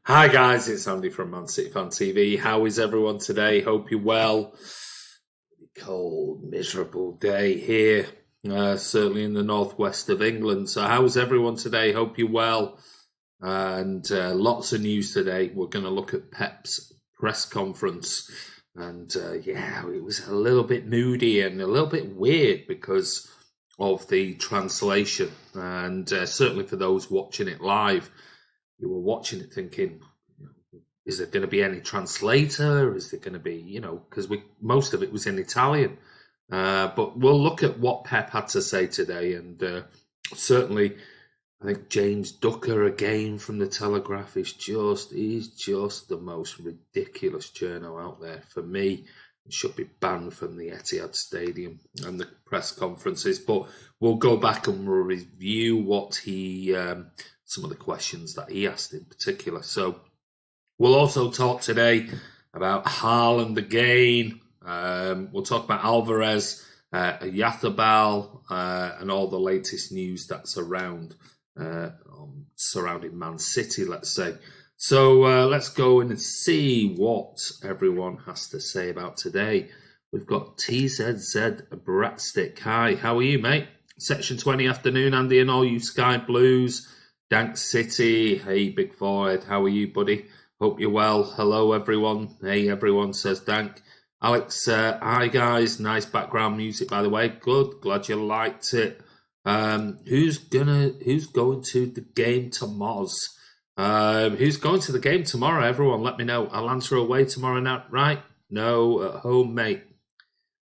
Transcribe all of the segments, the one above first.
Hi guys, it's Andy from Man City Fan TV. How is everyone today? Hope you're well. Cold, miserable day here, certainly in the northwest of England. So, how's everyone today? Hope you're well. And lots of news today. We're going to look at Pep's press conference. And yeah, it was a little bit moody and a little bit weird because of the translation. And certainly for those watching it live, you were watching it thinking, is there going to be any translator? Is there going to be, because most of it was in Italian. But we'll look at what Pep had to say today. And certainly, I think James Ducker again from the Telegraph he's just the most ridiculous journo out there. For me, it should be banned from the Etihad Stadium and the press conferences. But we'll go back and we'll review what some of the questions that he asked in particular. So we'll also talk today about Haaland again. We'll talk about Alvarez, Oyarzebal, and all the latest news that's around surrounding Man City, let's say. So let's go in and see what everyone has to say about today. We've got TZZ Bratstick. Hi, how are you, mate? Section 20 afternoon, Andy, and all you Sky Blues. Dank City. Hey, Big Forehead. How are you, buddy? Hope you're well. Hello, everyone. Hey, everyone, says Dank. Alex, hi, guys. Nice background music, by the way. Good. Glad you liked it. Who's going to the game tomorrow? Who's going to the game tomorrow? Everyone, let me know. I'll answer away tomorrow night, right? No, at home, mate.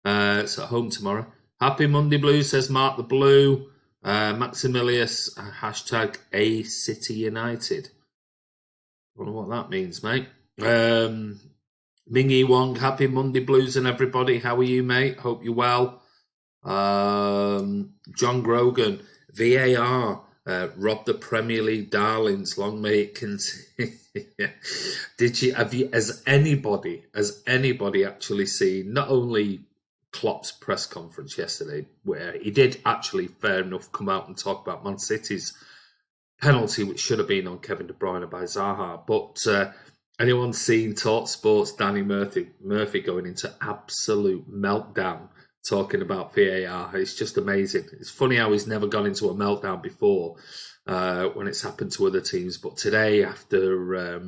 It's at home tomorrow. Happy Monday Blues, says Mark the Blue. Maximilius, hashtag A City United. I don't know what that means, mate. Mingy Wong, happy Monday Blues and everybody. How are you, mate? Hope you're well. John Grogan, VAR, robbed the Premier League darlings. Long may it continue. Has anybody actually seen not only Klopp's press conference yesterday, where he did actually, fair enough, come out and talk about Man City's penalty, which should have been on Kevin De Bruyne by Zaha. But anyone seen Talk Sports Danny Murphy going into absolute meltdown talking about VAR? It's just amazing. It's funny how he's never gone into a meltdown before when it's happened to other teams. But today, after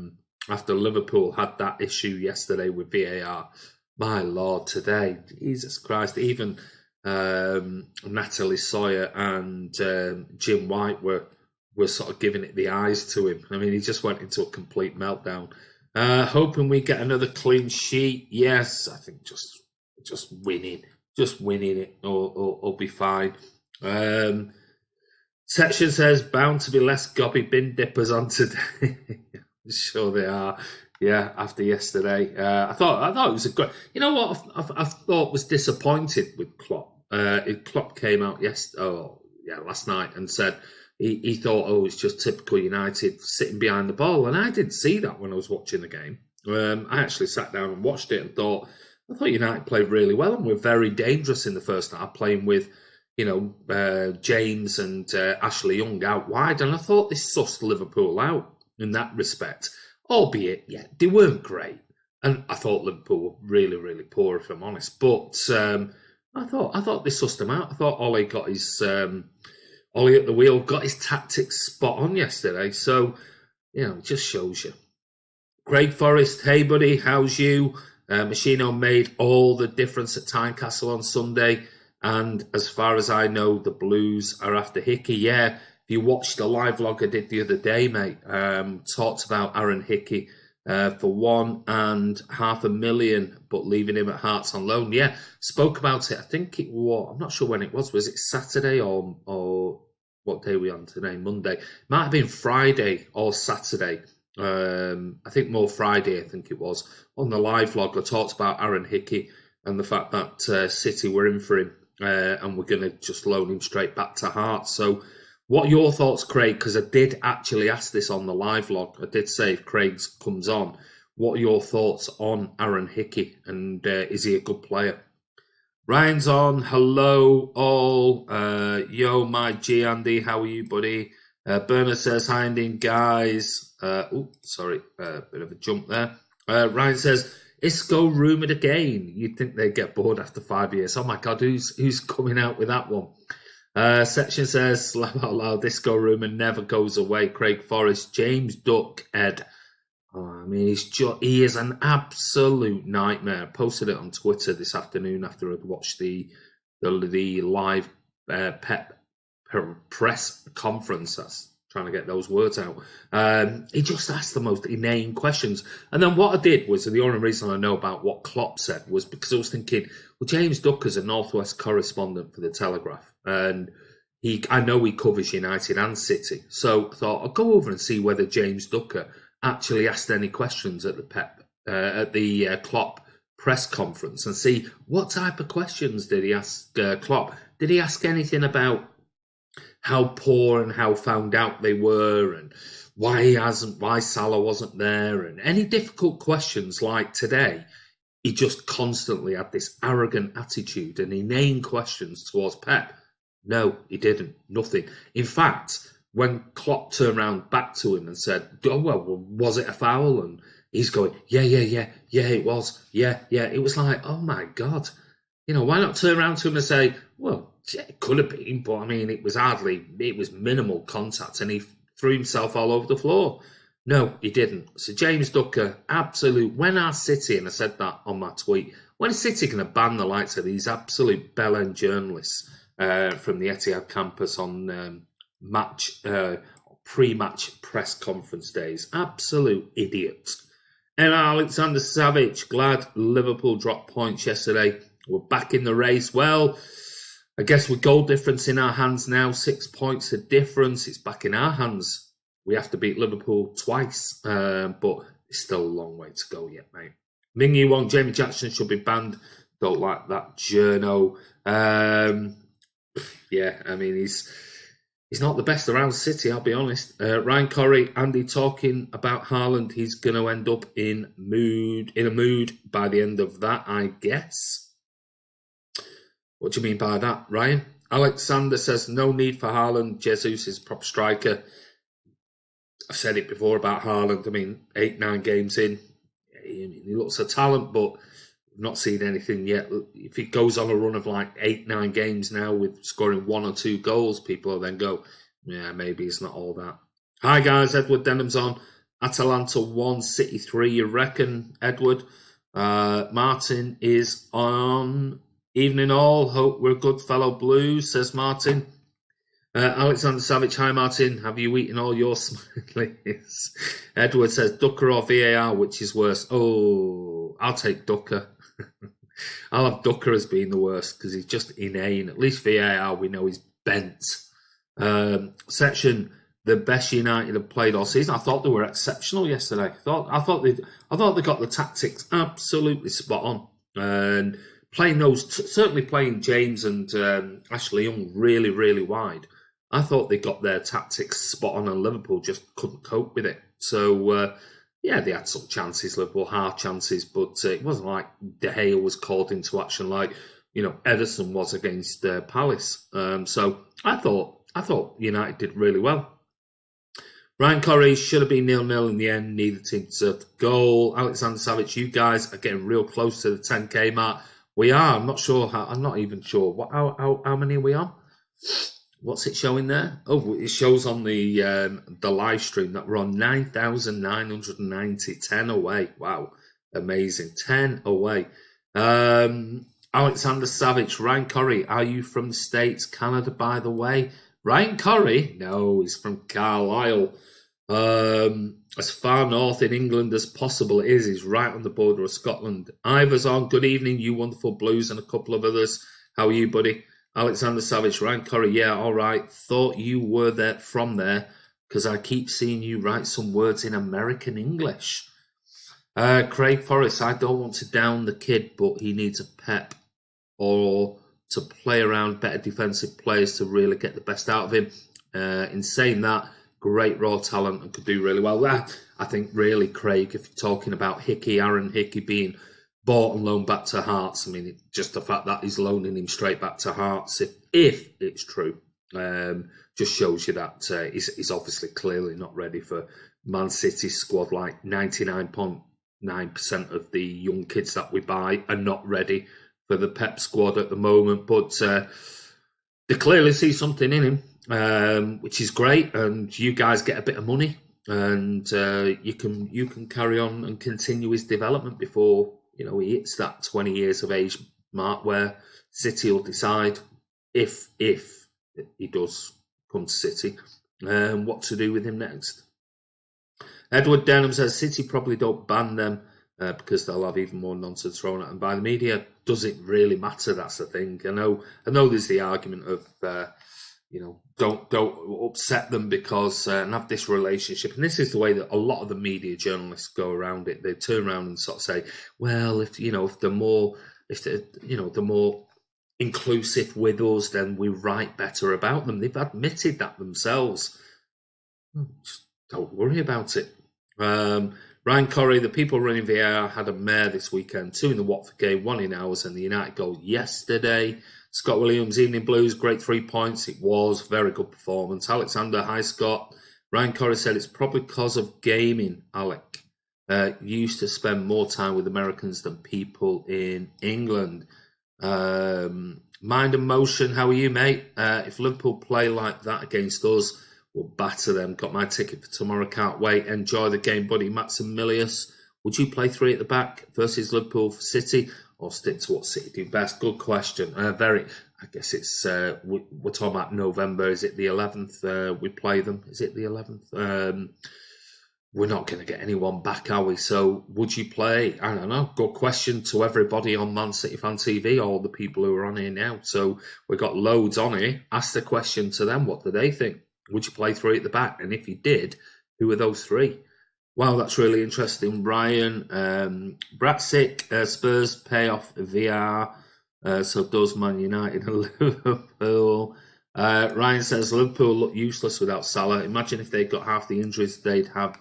Liverpool had that issue yesterday with VAR, my Lord, today, Jesus Christ, even Natalie Sawyer and Jim White were sort of giving it the eyes to him. I mean, he just went into a complete meltdown. Hoping we get another clean sheet. Yes, I think just winning it will be fine. Section says bound to be less gobby bin dippers on today. Sure they are. Yeah, after yesterday, I thought it was a good. You know what? I thought was disappointed with Klopp. Klopp came out last night and said he thought, it's just typical United sitting behind the ball, and I didn't see that when I was watching the game. I actually sat down and watched it and thought United played really well and were very dangerous in the first half, playing with James and Ashley Young out wide, and I thought this sussed Liverpool out in that respect. Albeit, yeah, they weren't great. And I thought Liverpool were really, really poor, if I'm honest. But I thought they sussed them out. I thought Ollie got his Ollie at the wheel, got his tactics spot on yesterday. So, it just shows you. Craig Forrest, hey buddy, how's you? Machino made all the difference at Tynecastle on Sunday. And as far as I know, the Blues are after Hickey. Yeah. If you watched the live vlog I did the other day, mate, talked about Aaron Hickey for $1.5 million, but leaving him at Hearts on loan. Yeah, spoke about it. I think it was, I'm not sure when it was. Was it Saturday or what day are we on today? Monday. Might have been Friday or Saturday. I think more Friday, I think it was. On the live vlog, I talked about Aaron Hickey and the fact that City were in for him and we're going to just loan him straight back to Hearts. So, what are your thoughts, Craig? Because I did actually ask this on the live vlog. I did say if Craig comes on, what are your thoughts on Aaron Hickey? And is he a good player? Ryan's on. Hello, all. Yo, my G, Andy. How are you, buddy? Bernard says, hi, Indian guys. Sorry, bit of a jump there. Ryan says, Isco rumoured again. You'd think they'd get bored after 5 years. Oh my God, who's coming out with that one? Section says, laugh out loud, Isco rumour never goes away. Craig Forrest, James Duck, Ed. Oh, I mean, he is an absolute nightmare. I posted it on Twitter this afternoon after I'd watched the live Pep press conference. That's trying to get those words out. He just asked the most inane questions. And then what I did was, the only reason I know about what Klopp said was because I was thinking, well, James Ducker's a Northwest correspondent for the Telegraph, and I know he covers United and City. So I thought I'll go over and see whether James Ducker actually asked any questions at the Klopp press conference and see what type of questions did he ask Klopp. Did he ask anything about how poor and how found out they were, and why Salah wasn't there, and any difficult questions like today? He just constantly had this arrogant attitude and inane questions towards Pep. No, he didn't. Nothing. In fact, when Klopp turned around back to him and said, oh, well, was it a foul? And he's going, yeah, it was. Yeah. It was like, oh, my God. Why not turn around to him and say, well, it could have been, but I mean, it was minimal contact, and he threw himself all over the floor. No, he didn't. So James Ducker, when are City, and I said that on my tweet, when is City going to ban the likes of these absolute bell-end journalists from the Etihad campus on pre-match press conference days? Absolute idiots. And Alexander Savage, glad Liverpool dropped points yesterday. We're back in the race. Well, I guess with goal difference in our hands now, 6 points of difference, it's back in our hands. We have to beat Liverpool twice, but it's still a long way to go yet, mate. Ming Wong, Jamie Jackson should be banned. Don't like that journo. Yeah, I mean, he's not the best around City, I'll be honest. Ryan Corrie, Andy talking about Haaland. He's going to end up in a mood by the end of that, I guess. What do you mean by that, Ryan? Alexander says, no need for Haaland. Jesus is a proper striker. I've said it before about Haaland. I mean, 8-9 games in, he looks a talent, but we've not seen anything yet. If he goes on a run of like 8-9 games now with scoring 1 or 2 goals, people will then go, yeah, maybe it's not all that. Hi, guys. Edward Denham's on. Atalanta 1, City 3, you reckon, Edward? Martin is on. Evening all, hope we're good fellow blues, says Martin. Alexander Savage, hi Martin, have you eaten all your smileys? Edward says, Ducker or VAR, which is worse? Oh, I'll take Ducker. I'll have Ducker as being the worst because he's just inane. At least VAR, we know he's bent. Section, the best United have played all season. I thought they were exceptional yesterday. I thought they got the tactics absolutely spot on. And certainly playing James and Ashley Young really, really wide. I thought they got their tactics spot on, and Liverpool just couldn't cope with it. So, yeah, they had some chances, Liverpool, hard chances, but it wasn't like De Gea was called into action like, Ederson was against Palace. So I thought United did really well. Ryan Corrie should have been 0-0 in the end. Neither team deserved the goal. Alexander Savage, you guys are getting real close to the 10k mark. We are. I'm not sure. I'm not even sure. How many are we on? What's it showing there? Oh, it shows on the live stream that we're on 9,990. 10 away. Wow, amazing. 10 away. Alexander Savage, Ryan Corrie, are you from the States, Canada, by the way? Ryan Corrie? No, he's from Carlisle. As far north in England as possible it is. He's right on the border of Scotland. Ivor's on. Good evening, you wonderful blues, and a couple of others. How are you, buddy? Alexander Savage, Ryan Corrie, yeah, all right. Thought you were from there because I keep seeing you write some words in American English. Craig Forrest, I don't want to down the kid, but he needs a pep or to play around better defensive players to really get the best out of him. In saying that, great raw talent and could do really well. That, I think, really, Craig, if you're talking about Aaron Hickey being bought and loaned back to Hearts, I mean, just the fact that he's loaning him straight back to Hearts, if it's true. Just shows you that he's obviously clearly not ready for Man City's squad. Like 99.9% of the young kids that we buy are not ready for the Pep squad at the moment, but they clearly see something in him, which is great. And you guys get a bit of money, and you can carry on and continue his development before he hits that 20 years of age mark, where City will decide if he does come to City, what to do with him next. Edward Denham says City probably don't ban them because they'll have even more nonsense thrown at them by the media. Does it really matter? That's the thing. I know there's the argument of don't upset them because and have this relationship. And this is the way that a lot of the media journalists go around it. They turn around and sort of say, well, if they're more inclusive with us, then we write better about them. They've admitted that themselves. Just don't worry about it. Ryan Corrie, the people running VAR had a mare this weekend, 2 in the Watford game, 1 in ours, and the United goal yesterday. Scott Williams, Evening Blues, great 3 points. It was very good performance. Alexander, hi Scott. Ryan Corrie said it's probably because of gaming, Alec. Used to spend more time with Americans than people in England. Mind and Motion, how are you, mate? If Liverpool play like that against us, we'll batter them. Got my ticket for tomorrow, can't wait. Enjoy the game, buddy. Maximilius, would you play 3 at the back versus Liverpool for City, or stick to what City do best? Good question. I guess it's we're talking about November. Is it the 11th we play them? Is it the 11th? We're not going to get anyone back, are we? So would you play? I don't know. Good question to everybody on Man City Fan TV, all the people who are on here now. So we've got loads on here. Ask the question to them. What do they think? Would you play 3 at the back? And if you did, who are those 3? Wow, that's really interesting. Brian, Bratsic, Spurs pay off VR. So does Man United and Liverpool. Ryan says Liverpool look useless without Salah. Imagine if they got half the injuries they'd have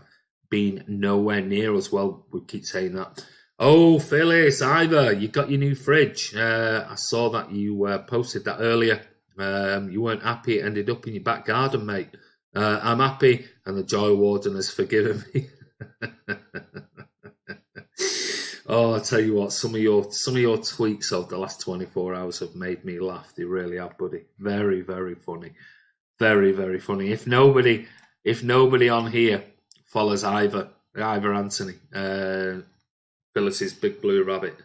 been nowhere near us. Well, we keep saying that. Oh, Phyllis, Ivor, you got your new fridge. I saw that you posted that earlier. You weren't happy it ended up in your back garden, mate. I'm happy, and the Joy Warden has forgiven me. Oh, I tell you what, some of your tweets of the last 24 hours have made me laugh. They really have, buddy. Very, very funny. Very, very funny. If nobody on here follows Ivor Anthony, Phyllis's Big Blue Rabbit,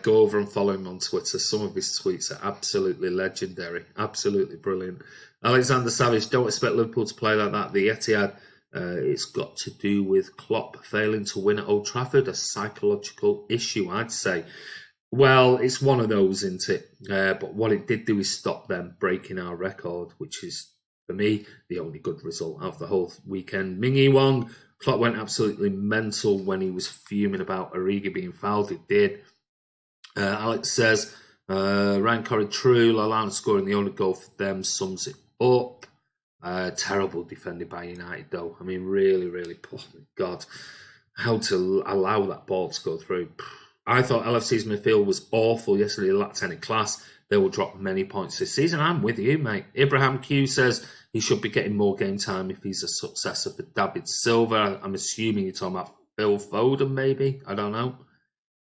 go over and follow him on Twitter. Some of his tweets are absolutely legendary, absolutely brilliant. Alexander Savage, don't expect Liverpool to play like that. The Etihad, it's got to do with Klopp failing to win at Old Trafford, a psychological issue, I'd say. Well, it's one of those, isn't it? But what it did do is stop them breaking our record, which is, for me, the only good result of the whole weekend. Mingy Wong, Klopp went absolutely mental when he was fuming about Origi being fouled. It did. Alex says, Ryan Corrie, true, Lallana scoring the only goal for them sums it up. Terrible defended by United, though. I mean, really, really poor. God, how to allow that ball to go through. I thought LFC's midfield was awful yesterday, lacked any class. They will drop many points this season. I'm with you, mate. Ibrahim Q says he should be getting more game time if he's a successor for David Silva. I'm assuming you're talking about Phil Foden, maybe. I don't know.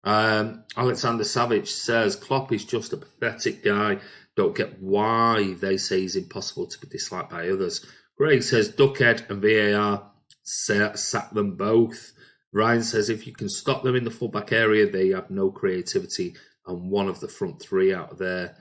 Alexander Savage says Klopp is just a pathetic guy. Don't get why they say he's impossible to be disliked by others. Greg says Duckhead and VAR sack them both. Ryan says if you can stop them in the fullback area, they have no creativity, and one of the front 3 out of there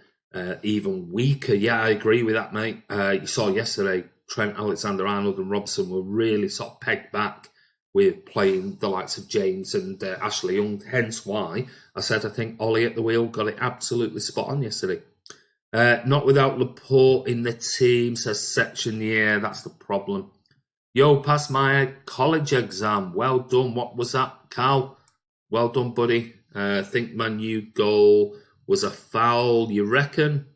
even weaker. Yeah, I agree with that, mate. You saw yesterday Trent Alexander-Arnold and Robson were really sort of pegged back with playing the likes of James and Ashley Young, hence why I said I think Ollie at the wheel got it absolutely spot on yesterday. Not without Laporte in the team, says Section. Yeah, that's the problem. Yo, passed my college exam. Well done. What was that, Cal? Well done, buddy. Think my new goal was a foul, you reckon?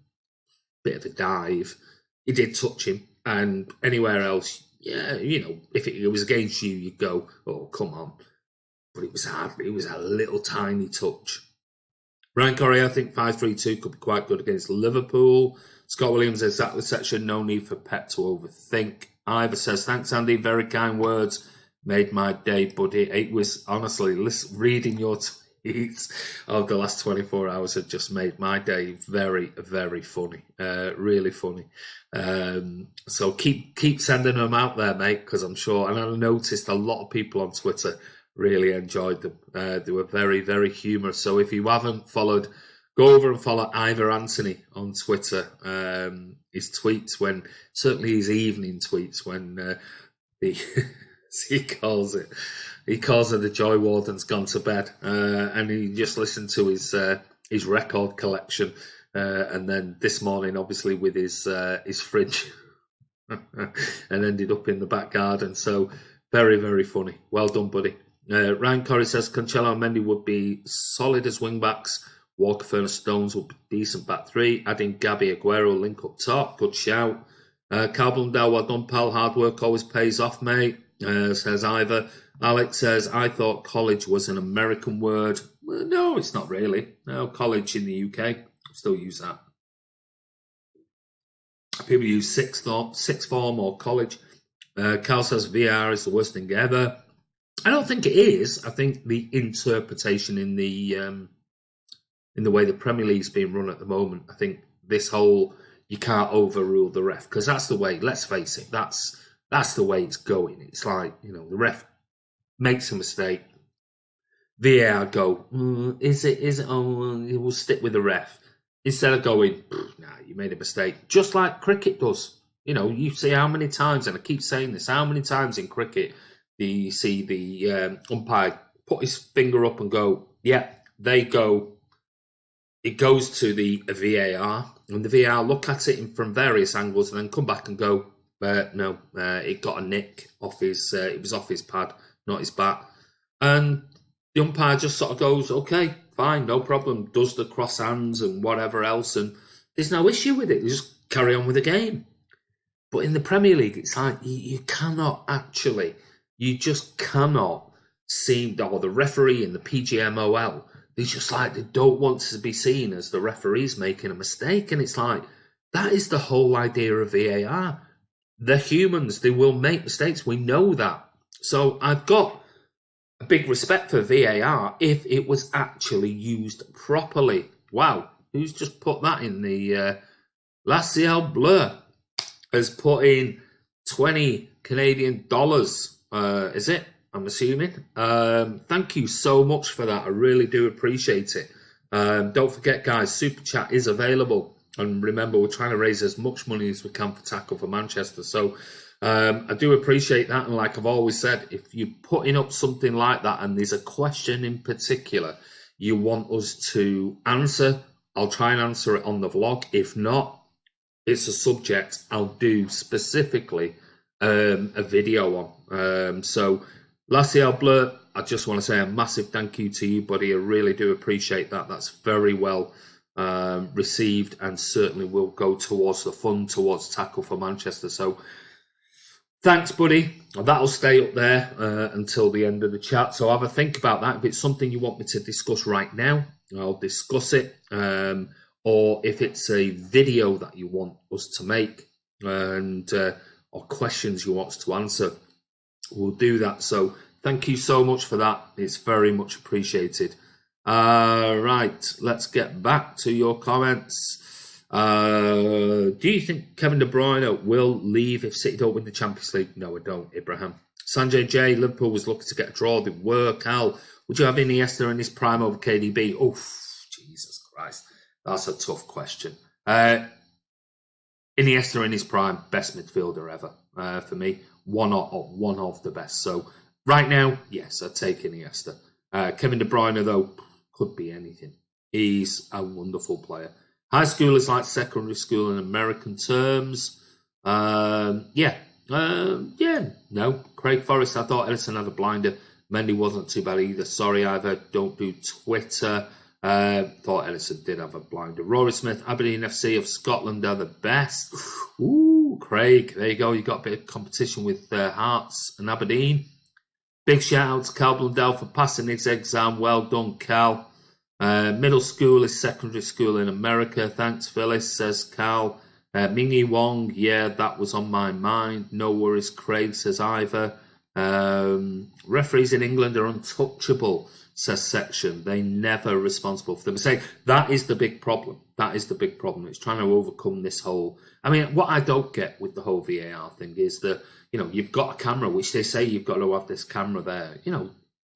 Bit of a dive. He did touch him. And anywhere else, yeah, if it was against you, you'd go, oh, come on. But it was hard. It was a little tiny touch. Ryan Corey, I think 5-3-2 could be quite good against Liverpool. Scott Williams, exactly section, no need for Pep to overthink. Ivor says, thanks, Andy, very kind words. Made my day, buddy. It was honestly, reading your tweets of the last 24 hours have just made my day very, very funny. Really funny. So keep sending them out there, mate, because I'm sure, and I noticed a lot of people on Twitter really enjoyed them. They were very, very humorous. So if you haven't followed, go over and follow Ivor Anthony on Twitter. His tweets, certainly his evening tweets, when he calls it the Joy Warden's gone to bed, and he just listened to his record collection, and then this morning, obviously, with his fridge, and ended up in the back garden. So very, very funny. Well done, buddy. Ryan Corey says Cancelo and Mendy would be solid as wing backs. Walker, Furness, Stones would be decent back three. Adding Gabby, Aguero, link up top. Good shout. Carl Blundell, well done, pal. Hard work always pays off, mate. Says Ivor. Alex says, I thought college was an American word. Well, no, it's not really. No, college in the UK. Still use that. People use sixth form or college. Carl says VR is the worst thing ever. I don't think it is. I think the interpretation in the way the Premier League's being run at the moment, I think this whole you can't overrule the ref, because that's the way, let's face it, that's the way it's going. It's like, the ref makes a mistake. VAR go, is it, we'll stick with the ref. Instead of going, nah, you made a mistake. Just like cricket does. You see how many times, and I keep saying this, how many times in cricket do you see the umpire put his finger up and go, yeah, they go. It goes to the VAR, and the VAR look at it from various angles and then come back and go, no, it got a nick off his, it was off his pad, not his bat. And the umpire just sort of goes, okay, fine, no problem, does the cross hands and whatever else, and there's no issue with it. They just carry on with the game. But in the Premier League, it's like you cannot actually, you just cannot see, or the referee in the PGMOL, it's just like they don't want to be seen as the referee's making a mistake. And it's like, that is the whole idea of VAR. They're humans. They will make mistakes. We know that. So I've got a big respect for VAR if it was actually used properly. Wow. Who's just put that in the... La Ciel Bleu has put in 20 Canadian dollars. Is it? I'm assuming. Thank you so much for that. I really do appreciate it. Don't forget, guys, Super Chat is available. And remember, we're trying to raise as much money as we can for Tackle for Manchester. So I do appreciate that. And like I've always said, if you're putting up something like that and there's a question in particular you want us to answer, I'll try and answer it on the vlog. If not, it's a subject I'll do specifically a video on. So La Ciel Bleu, I just want to say a massive thank you to you, buddy. I really do appreciate that. That's very well received, and certainly will go towards the fund, towards Tackle for Manchester. So thanks, buddy. That'll stay up there until the end of the chat. So have a think about that. If it's something you want me to discuss right now, I'll discuss it. Or if it's a video that you want us to make, and or questions you want us to answer, we'll do that. So thank you so much for that. It's very much appreciated. Right, let's get back to your comments. Do you think Kevin De Bruyne will leave if City don't win the Champions League? No, I don't, Ibrahim. Sanjay J, Liverpool was looking to get a draw. They were. Cal, would you have Iniesta in his prime over KDB? Oh, Jesus Christ. That's a tough question. Iniesta in his prime, best midfielder ever for me. One of the best. So right now, yes, I'd take Iniesta. Kevin De Bruyne, though, could be anything. He's a wonderful player. High school is like secondary school in American terms. No. Craig Forrest, I thought Edison had a blinder. Mendy wasn't too bad either. Sorry, Ivor, don't do Twitter. Thought Edison did have a blinder. Rory Smith, Aberdeen FC of Scotland are the best. Ooh, Craig, there you go. You got a bit of competition with Hearts and Aberdeen. Big shout out to Cal Blundell for passing his exam. Well done, Cal. Middle school is secondary school in America. Thanks, Phyllis, says Cal. Mingy Wong, yeah, that was on my mind. No worries, Craig, says Ivor. Referees in England are untouchable, says Section. They never responsible for the mistake. That is the big problem. That is the big problem. It's trying to overcome this whole... I mean, what I don't get with the whole VAR thing is that, you know, you've got a camera, which they say you've got to have this camera there, you know,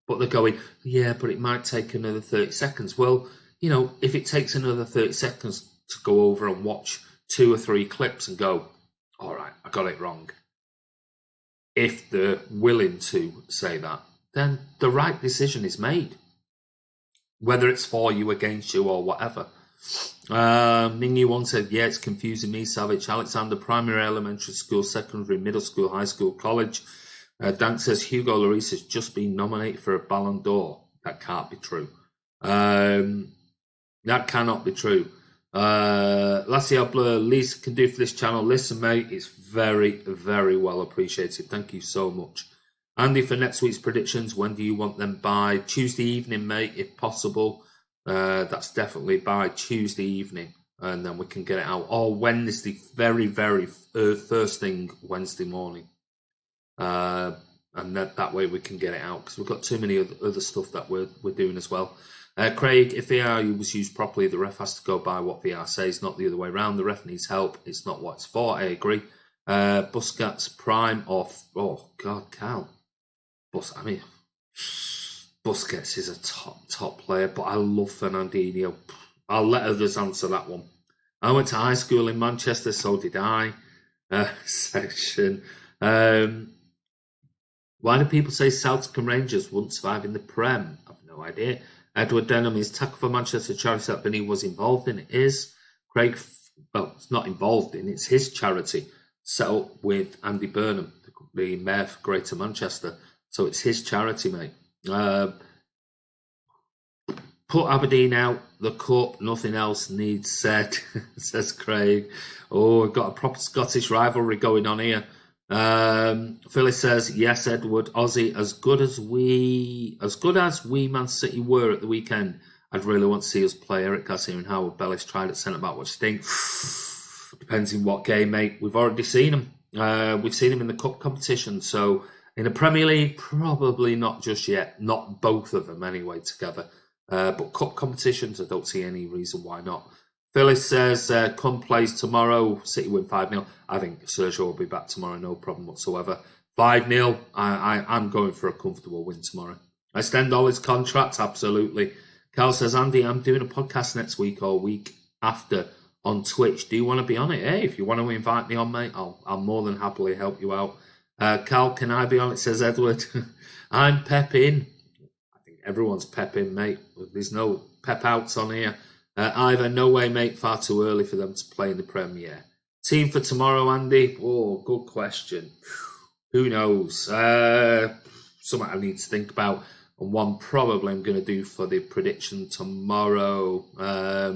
but they're going, yeah, but it might take another 30 seconds. Well, you know, if it takes another 30 seconds to go over and watch 2 or 3 clips and go, all right, I got it wrong. If they're willing to say that, then the right decision is made, whether it's for you, against you, or whatever. Mingy One said, yeah, it's confusing me, Savage. Alexander, primary, elementary school, secondary, middle school, high school, college. Dan says, Hugo Lloris has just been nominated for a Ballon d'Or. That can't be true. That cannot be true. Lassie Obler, least can do for this channel. Listen, mate, it's very, very well appreciated. Thank you so much. Andy, for next week's predictions, when do you want them by? Tuesday evening, mate, if possible. That's definitely by Tuesday evening, and then we can get it out. Or Wednesday, very, very first thing Wednesday morning. And that way we can get it out, because we've got too many other stuff that we're doing as well. Craig, if VAR was used properly, the ref has to go by what VAR says, not the other way around. The ref needs help. It's not what it's for. I agree. Busquets prime off. Oh God, Cal. Busquets is a top player, but I love Fernandinho. I'll let others answer that one. I went to high school in Manchester, so did I. Section. Why do people say Celtic and Rangers wouldn't survive in the Prem? I've no idea. Edward Denham, is tackle for Manchester charity that Benny was involved in? It is. Craig, well, it's not involved in, it's his charity, set up with Andy Burnham, the mayor for Greater Manchester. So it's his charity, mate. Put Aberdeen out the cup, nothing else needs said, says Craig. Oh, we've got a proper Scottish rivalry going on here. Phyllis says, yes, Edward, Aussie, as good as we Man City were at the weekend, I'd really want to see us play. Eric Garcia and Howard Bellis tried at centre back. What do you think? Depends in what game, mate. We've already seen him. We've seen him in the cup competition. So in the Premier League, probably not just yet. Not both of them anyway together. But cup competitions, I don't see any reason why not. Phyllis says, come plays tomorrow. City win 5-0. I think Sergio will be back tomorrow, no problem whatsoever. 5-0. I'm going for a comfortable win tomorrow. Extend all his contracts, absolutely. Carl says, Andy, I'm doing a podcast next week or week after on Twitch. Do you want to be on it? Hey, if you want to invite me on, mate, I'll more than happily help you out. Carl, can I be on it? Says Edward. I'm Pep in. I think everyone's Pep in, mate. There's no Pep outs on here. Either, no way, mate, far too early for them to play in the Premier. Team for tomorrow, Andy? Oh, good question. Who knows? Something I need to think about. And one probably I'm going to do for the prediction tomorrow. I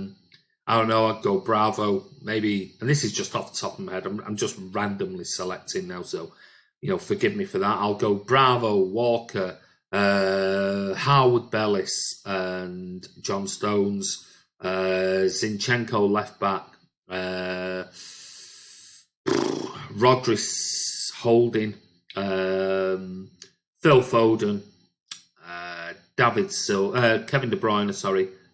don't know, I'd go Bravo, maybe. And this is just off the top of my head. I'm just randomly selecting now, so, you know, forgive me for that. I'll go Bravo, Walker, Howard Bellis, and John Stones. Zinchenko left back, Rodri Holding, Phil Foden, Kevin De Bruyne,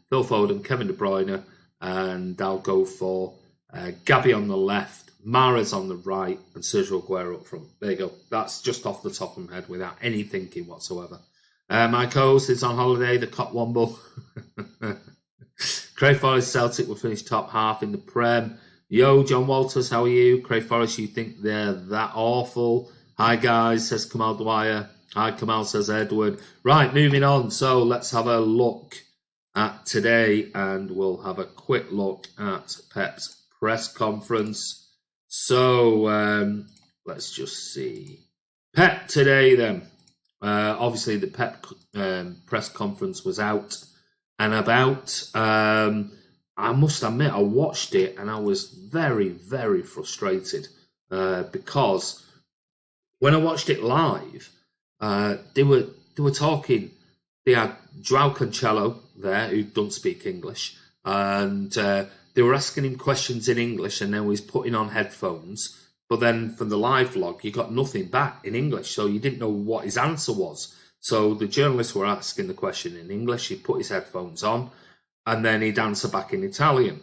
Phil Foden, Kevin De Bruyne, and I'll go for Gabby on the left, Mahrez on the right, and Sergio Aguero up front. There you go. That's just off the top of my head without any thinking whatsoever. My co-host is on holiday, the Copwomble. Craig Forest Celtic will finish top half in the Prem. Yo, John Walters, how are you? Craig Forest, you think they're that awful? Hi, guys, says Kamal Dwyer. Hi, Kamal, says Edward. Right, moving on. So let's have a look at today, and we'll have a quick look at Pep's press conference. So let's just see. Pep today, then. Obviously, the Pep press conference was out and about. I must admit, I watched it and I was very, very frustrated because when I watched it live, they were talking they had Joao Cancelo there, who don't speak English, and they were asking him questions in English, and then he was putting on headphones. But then from the live log, you got nothing back in English, so you didn't know what his answer was. So the journalists were asking the question in English. He put his headphones on, and then he'd answer back in Italian.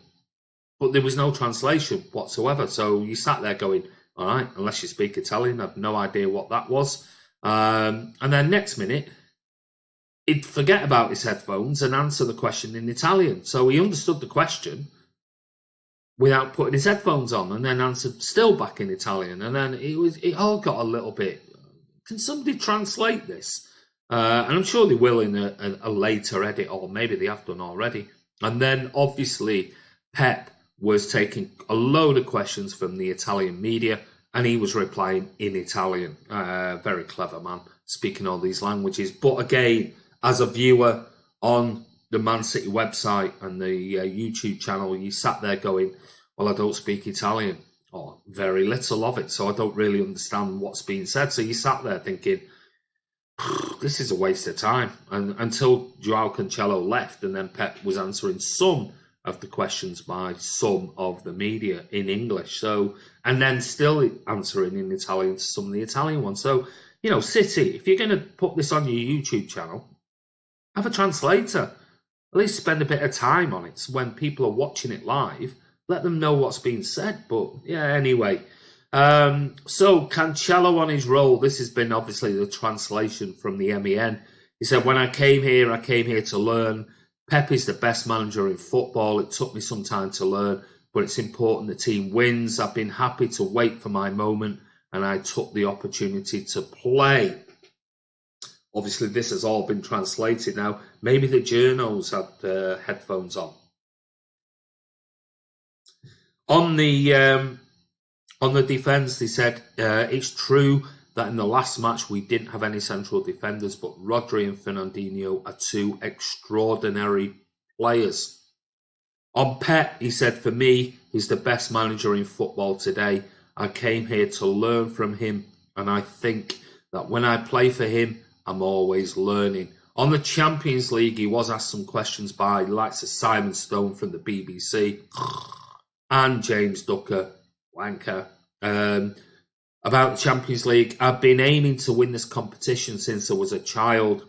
But there was no translation whatsoever. So you sat there going, all right, unless you speak Italian, I have no idea what that was. And then next minute, he'd forget about his headphones and answer the question in Italian. So he understood the question without putting his headphones on, and then answered still back in Italian. And then it all got a little bit, can somebody translate this? And I'm sure they will in a later edit, or maybe they have done already. And then obviously Pep was taking a load of questions from the Italian media, and he was replying in Italian. Very clever man, speaking all these languages. But again, as a viewer on the Man City website and the YouTube channel, you sat there going, well, I don't speak Italian, or very little of it, so I don't really understand what's being said. So you sat there thinking, this is a waste of time. And until Joao Cancelo left, and then Pep was answering some of the questions by some of the media in English. So, and then still answering in Italian to some of the Italian ones. So, you know, City, if you're going to put this on your YouTube channel, have a translator. At least spend a bit of time on it. So when people are watching it live, let them know what's being said. But yeah, anyway. So Cancelo on his roll. This has been obviously the translation from the MEN. He said, when I came here to learn. Pep is the best manager in football. It took me some time to learn, but it's important the team wins. I've been happy to wait for my moment, and I took the opportunity to play. Obviously, this has all been translated now. Maybe the journos had headphones on. On the defence, they said it's true that in the last match we didn't have any central defenders, but Rodri and Fernandinho are two extraordinary players. On Pep, he said, for me, he's the best manager in football today. I came here to learn from him, and I think that when I play for him, I'm always learning. On the Champions League, he was asked some questions by the likes of Simon Stone from the BBC and James Ducker, wanker, about the Champions League. I've been aiming to win this competition since I was a child.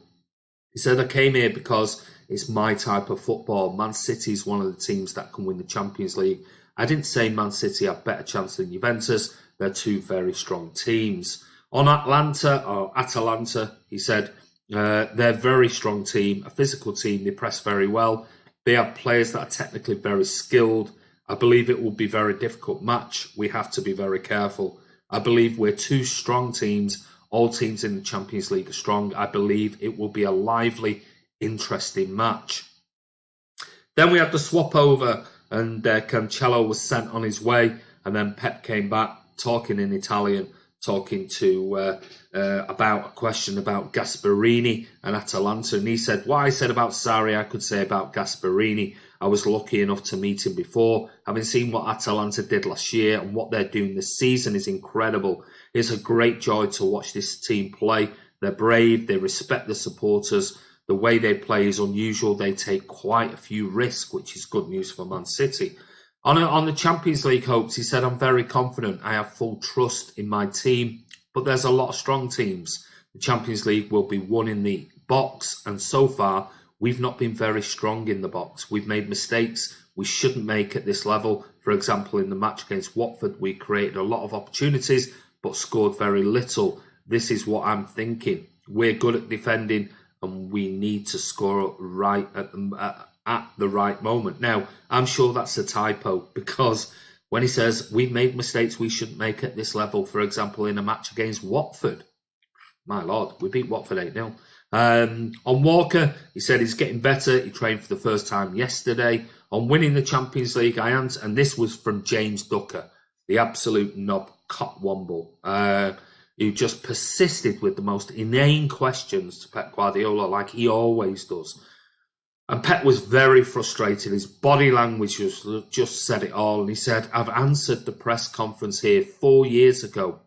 He said, I came here because it's my type of football. Man City is one of the teams that can win the Champions League. I didn't say Man City have better chance than Juventus. They're two very strong teams. On Atalanta, he said, they're a very strong team, a physical team. They press very well. They have players that are technically very skilled. I believe it will be a very difficult match. We have to be very careful. I believe we're two strong teams. All teams in the Champions League are strong. I believe it will be a lively, interesting match. Then we had the swap over, and Cancelo was sent on his way, and then Pep came back talking in Italian, talking to about a question about Gasperini and Atalanta, and he said, what I said about Sarri, I could say about Gasperini. I was lucky enough to meet him before. Having seen what Atalanta did last year and what they're doing this season is incredible. It's a great joy to watch this team play. They're brave. They respect the supporters. The way they play is unusual. They take quite a few risks, which is good news for Man City. On the Champions League hopes, he said, I'm very confident. I have full trust in my team, but there's a lot of strong teams. The Champions League will be won in the box, and so far, we've not been very strong in the box. We've made mistakes we shouldn't make at this level. For example, in the match against Watford, we created a lot of opportunities, but scored very little. This is what I'm thinking. We're good at defending, and we need to score right at the right moment. Now, I'm sure that's a typo, because when he says we've made mistakes we shouldn't make at this level, for example, in a match against Watford, my Lord, we beat Watford 8-0. On Walker, he said he's getting better. He trained for the first time yesterday. On winning the Champions League, and this was from James Ducker, the absolute knob cotwomble, who just persisted with the most inane questions to Pep Guardiola, like he always does. And Pep was very frustrated. His body language just said it all. And he said, I've answered the press conference here 4 years ago.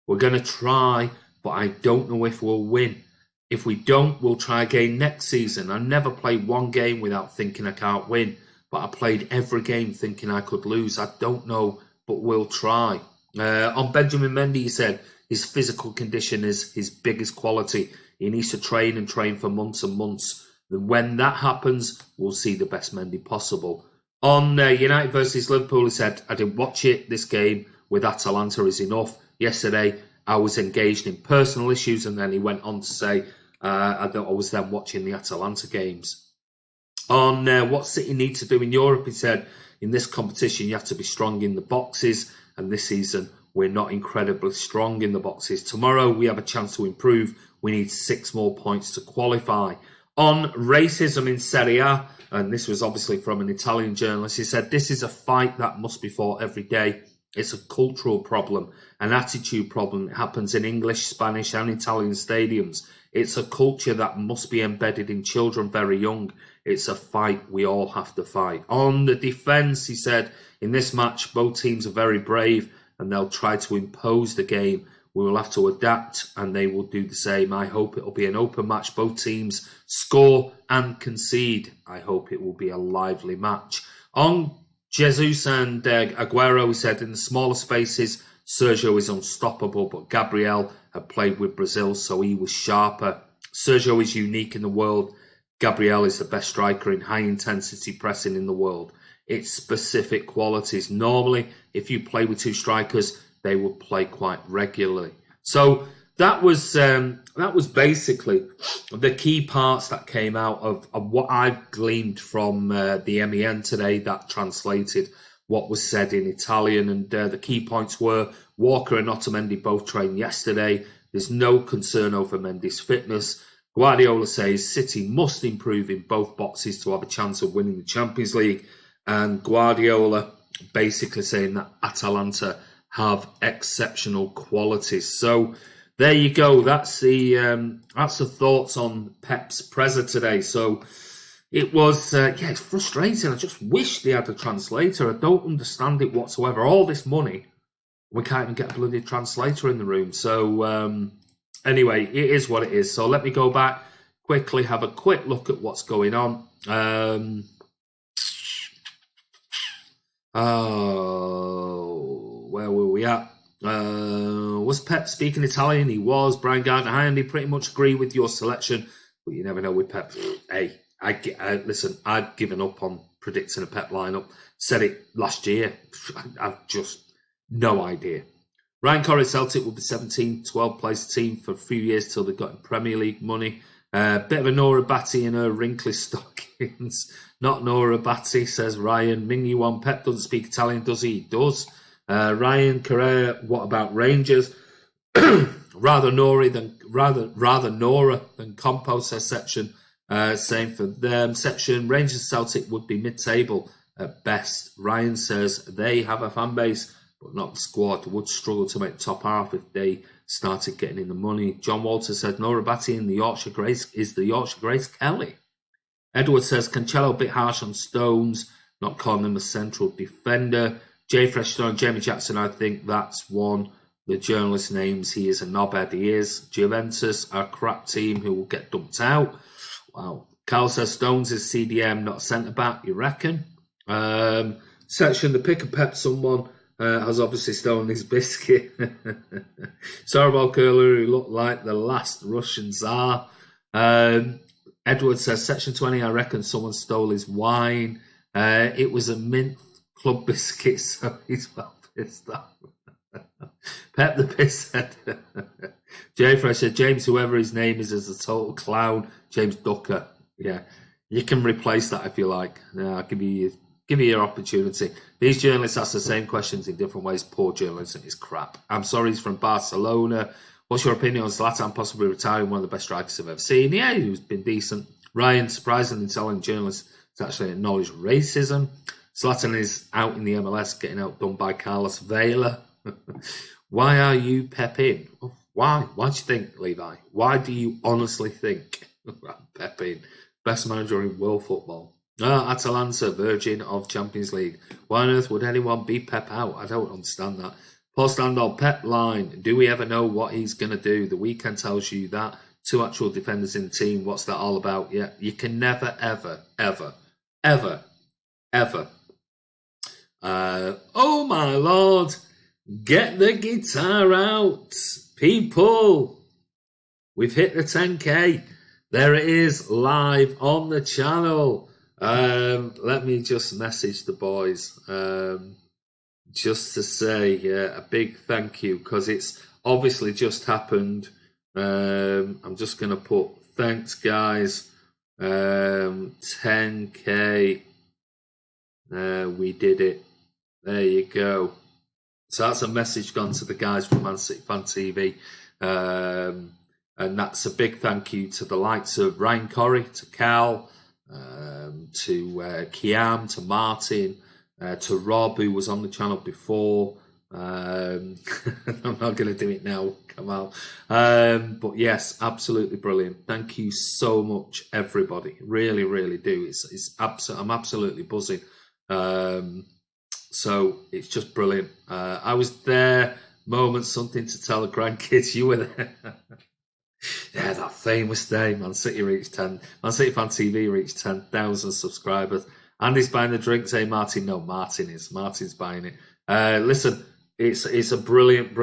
We're going to try, but I don't know if we'll win. If we don't, we'll try again next season. I never played one game without thinking I can't win, but I played every game thinking I could lose. I don't know, but we'll try. On Benjamin Mendy, he said his physical condition is his biggest quality. He needs to train and train for months and months. When that happens, we'll see the best Mendy possible. On United versus Liverpool, he said, I didn't watch it. This game with Atalanta is enough. Yesterday, I was engaged in personal issues, and then he went on to say, I was then watching the Atalanta games. On what City need to do in Europe, he said, in this competition, you have to be strong in the boxes, and this season, we're not incredibly strong in the boxes. Tomorrow, we have a chance to improve. We need 6 more points to qualify. On racism in Serie A, and this was obviously from an Italian journalist, he said, this is a fight that must be fought every day. It's a cultural problem, an attitude problem. It happens in English, Spanish and Italian stadiums. It's a culture that must be embedded in children very young. It's a fight we all have to fight. On the defence, he said, in this match, both teams are very brave and they'll try to impose the game. We will have to adapt and they will do the same. I hope it will be an open match. Both teams score and concede. I hope it will be a lively match. On Jesus and Aguero, he said, in the smaller spaces, Sergio is unstoppable, but Gabriel had played with Brazil, so he was sharper. Sergio is unique in the world. Gabriel is the best striker in high-intensity pressing in the world. It's specific qualities. Normally, if you play with 2 strikers, they will play quite regularly. So that was basically the key parts that came out of what I've gleaned from the MEN today that translated what was said in Italian. And the key points were Walker and Otamendi both trained yesterday. There's no concern over Mendy's fitness. Guardiola says City must improve in both boxes to have a chance of winning the Champions League. And Guardiola basically saying that Atalanta have exceptional qualities. So there you go. That's the thoughts on Pep's Preza today. So it was it's frustrating. I just wish they had a translator. I don't understand it whatsoever. All this money, we can't even get a bloody translator in the room. So anyway, it is what it is. So let me go back quickly, have a quick look at what's going on. Where were we at? Was Pep speaking Italian? He was. Brian Gardner, hi Andy, pretty much agree with your selection, but you never know with Pep. Hey, listen, I've given up on predicting a Pep lineup. Said it last year. I've just no idea. Ryan Corrie, Celtic will be 17, 12 place team for a few years till they got in Premier League money. Bit of a Nora Batty in her wrinkly stockings. Not Nora Batty, says Ryan. Ming Yuan, Pep doesn't speak Italian, does he? He does. Ryan Correa, what about Rangers? rather Nora than Compo, says Section. Same for them. Section, Rangers Celtic would be mid-table at best. Ryan says they have a fan base, but not the squad. Would struggle to make top half if they started getting in the money. John Walter said Nora Batty in the Yorkshire Grace is the Yorkshire Grace Kelly. Edward says Cancelo a bit harsh on Stones, not calling him a central defender. Jay Freshstone, Jamie Jackson, I think that's one the journalist names. He is a knobhead, he is. Juventus are a crap team who will get dumped out. Wow. Carl says Stones is CDM, not centre-back, you reckon? Section, the pick and Pep someone has obviously stolen his biscuit. Sorobal Curler, who looked like the last Russian Tsar. Edward says, Section 20, I reckon someone stole his wine. It was a mint club biscuit, so he's well pissed off. Pep the piss head. Jay Fresh said, James, whoever his name is a total clown. James Ducker. Yeah, you can replace that if you like. I'll give you your opportunity. These journalists ask the same questions in different ways. Poor journalism is crap. I'm sorry, he's from Barcelona. What's your opinion on Zlatan possibly retiring, one of the best strikers I've ever seen? Yeah, he's been decent. Ryan, surprisingly telling journalists to actually acknowledge racism. Zlatan is out in the MLS getting outdone by Carlos Vela. Why are you Pep in? Why? Why do you think, Levi? Why do you honestly think Pep in? Best manager in world football. Atalanta, virgin of Champions League. Why on earth would anyone beat Pep out? I don't understand that. Paul Standall, Pep line. Do we ever know what he's going to do? The weekend tells you that. two actual defenders in the team. What's that all about? Yeah, you can never, ever, ever, ever, ever. Oh my Lord, get the guitar out, people. We've hit the 10K. There it is, live on the channel. Let me just message the boys just to say a big thank you, because it's obviously just happened. I'm just going to put thanks, guys. 10K. We did it. There you go. So that's a message gone to the guys from Man City Fan TV. And that's a big thank you to the likes of Ryan Corrie, to Cal, to Kiam, to Martin, to Rob, who was on the channel before. I'm not going to do it now, come out. But yes, absolutely brilliant. Thank you so much, everybody. Really, really do. I'm absolutely buzzing. So it's just brilliant. I was there. Moment, something to tell the grandkids. You were there. Yeah, that famous day, Man City reached 10. Man City Fan TV reached 10,000 subscribers. Andy's buying the drinks. Hey, Martin. No, Martin's buying it. Listen, it's a brilliant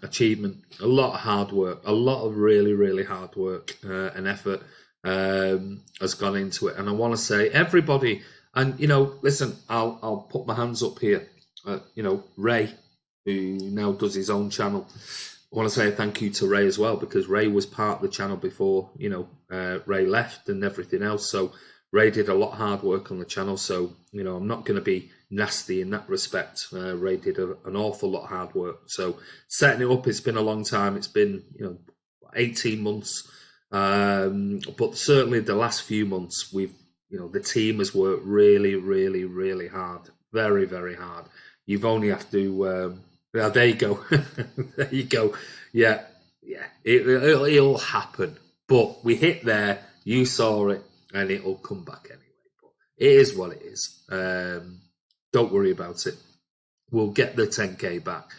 achievement. A lot of hard work. A lot of really, really hard work and effort has gone into it. And I want to say, everybody, and listen, I'll put my hands up here. Ray, who now does his own channel. I want to say a thank you to Ray as well, because Ray was part of the channel before, Ray left and everything else. So Ray did a lot of hard work on the channel. So, I'm not going to be nasty in that respect. Ray did an awful lot of hard work. So setting it up, it's been a long time. It's been, 18 months. But certainly the last few months, the team has worked really, really, really hard. Very, very hard. You've only have to... there you go. There you go. Yeah. It'll happen. But we hit there. You saw it, and it'll come back anyway. But it is what it is. Don't worry about it. We'll get the 10K back.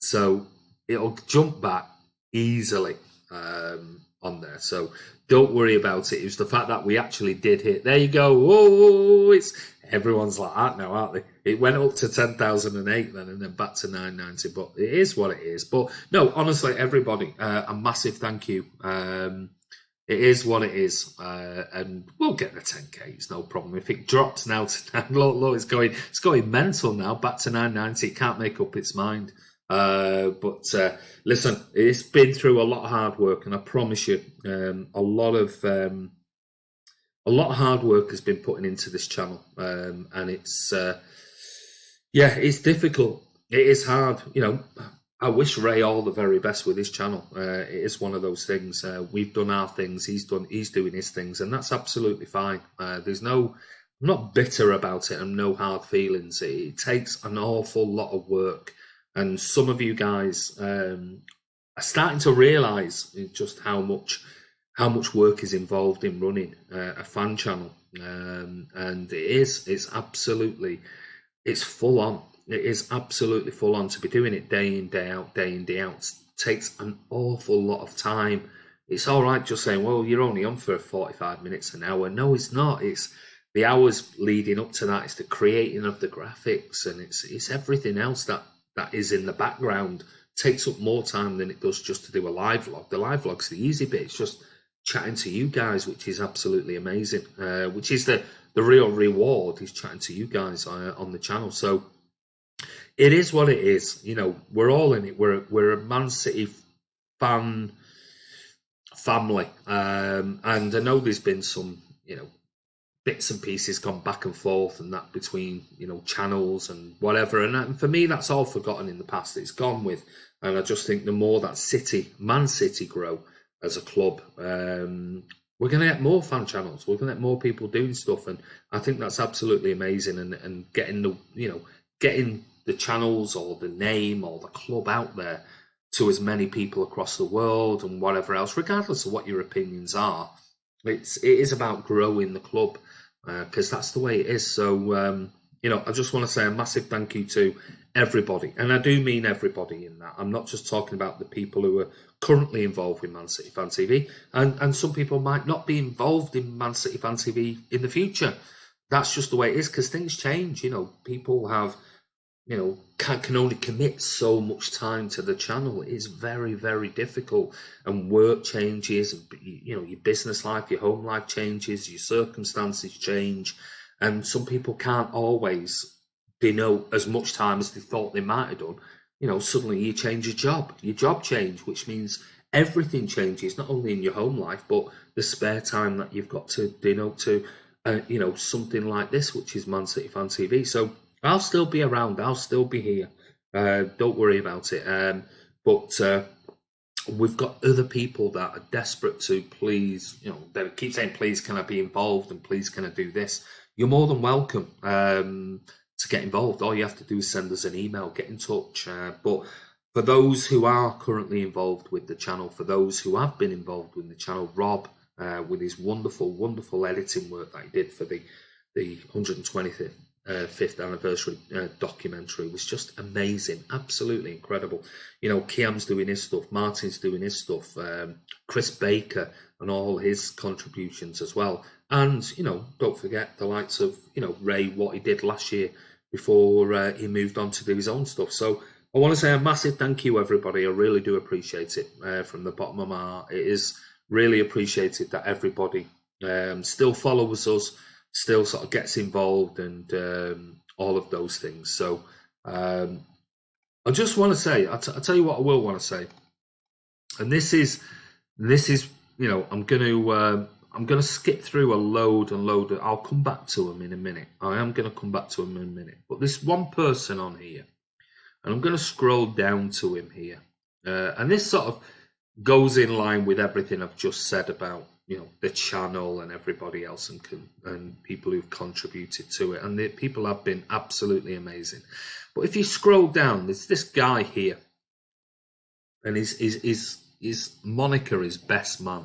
So it'll jump back easily on there. So don't worry about it. It was the fact that we actually did hit. There you go. Whoa, everyone's like that now, aren't they? It went up to 10,008 then, and then back to 990. But it is what it is. But no, honestly, everybody, a massive thank you. It is what it is, and we'll get the 10K. It's no problem. If it drops now to 9, look, it's going mental now. Back to 990. It can't make up its mind. But listen, it's been through a lot of hard work, and I promise you, a lot of hard work has been put into this channel, and it's difficult. It is hard. I wish Ray all the very best with his channel. It is one of those things. We've done our things. He's doing his things, and that's absolutely fine. I'm not bitter about it, and no hard feelings. It takes an awful lot of work. And some of you guys are starting to realise just how much work is involved in running a fan channel, and it's full on. It is absolutely full on to be doing it day in, day out. It takes an awful lot of time. It's all right just saying, well, you're only on for 45 minutes, an hour. No, it's not. It's the hours leading up to that. It's the creating of the graphics, and it's everything else that is in the background. It takes up more time than it does just to do a live vlog. The live vlog's the easy bit. It's just chatting to you guys, which is absolutely amazing. Which is the real reward, is chatting to you guys on the channel. So it is what it is. We're all in it. We're a Man City fan family, and I know there's been some bits and pieces gone back and forth and that between channels and whatever, and for me that's all forgotten in the past. It's gone with, and I just think the more that Man City grow as a club, we're going to get more fan channels. We're going to get more people doing stuff, and I think that's absolutely amazing. And getting getting the channels or the name or the club out there to as many people across the world and whatever else, regardless of what your opinions are. It is about growing the club, because that's the way it is. So I just want to say a massive thank you to everybody, and I do mean everybody in that. I'm not just talking about the people who are currently involved with Man City Fan TV, and some people might not be involved in Man City Fan TV in the future. That's just the way it is, because things change. People have, can only commit so much time to the channel. It is very, very difficult, and work changes, your business life, your home life changes, your circumstances change, and some people can't always denote as much time as they thought they might have done. Suddenly you change your job change, which means everything changes, not only in your home life, but the spare time that you've got to denote to, something like this, which is Man City Fan TV. So I'll still be around. I'll still be here. Don't worry about it. But we've got other people that are desperate to please, they keep saying, please, can I be involved? And please, can I do this? You're more than welcome to get involved. All you have to do is send us an email, get in touch. But for those who are currently involved with the channel, for those who have been involved with the channel, Rob, with his wonderful, wonderful editing work that he did for the 125th anniversary documentary, was just amazing, absolutely incredible. Kiam's doing his stuff, Martin's doing his stuff, Chris Baker and all his contributions as well. And, don't forget the likes of, Ray, what he did last year before he moved on to do his own stuff. So I want to say a massive thank you, everybody. I really do appreciate it from the bottom of my heart. It is really appreciated that everybody still follows us, still sort of gets involved, and all of those things. So I just want to say, I'll tell you what I will want to say, and this is, I'm going to skip through a load of, I'll come back to them in a minute. I am going to come back to them in a minute. But this one person on here, and I'm going to scroll down to him here, and this sort of goes in line with everything I've just said about, the channel and everybody else, and people who've contributed to it. And the people have been absolutely amazing. But if you scroll down, there's this guy here, and his moniker is Best Man.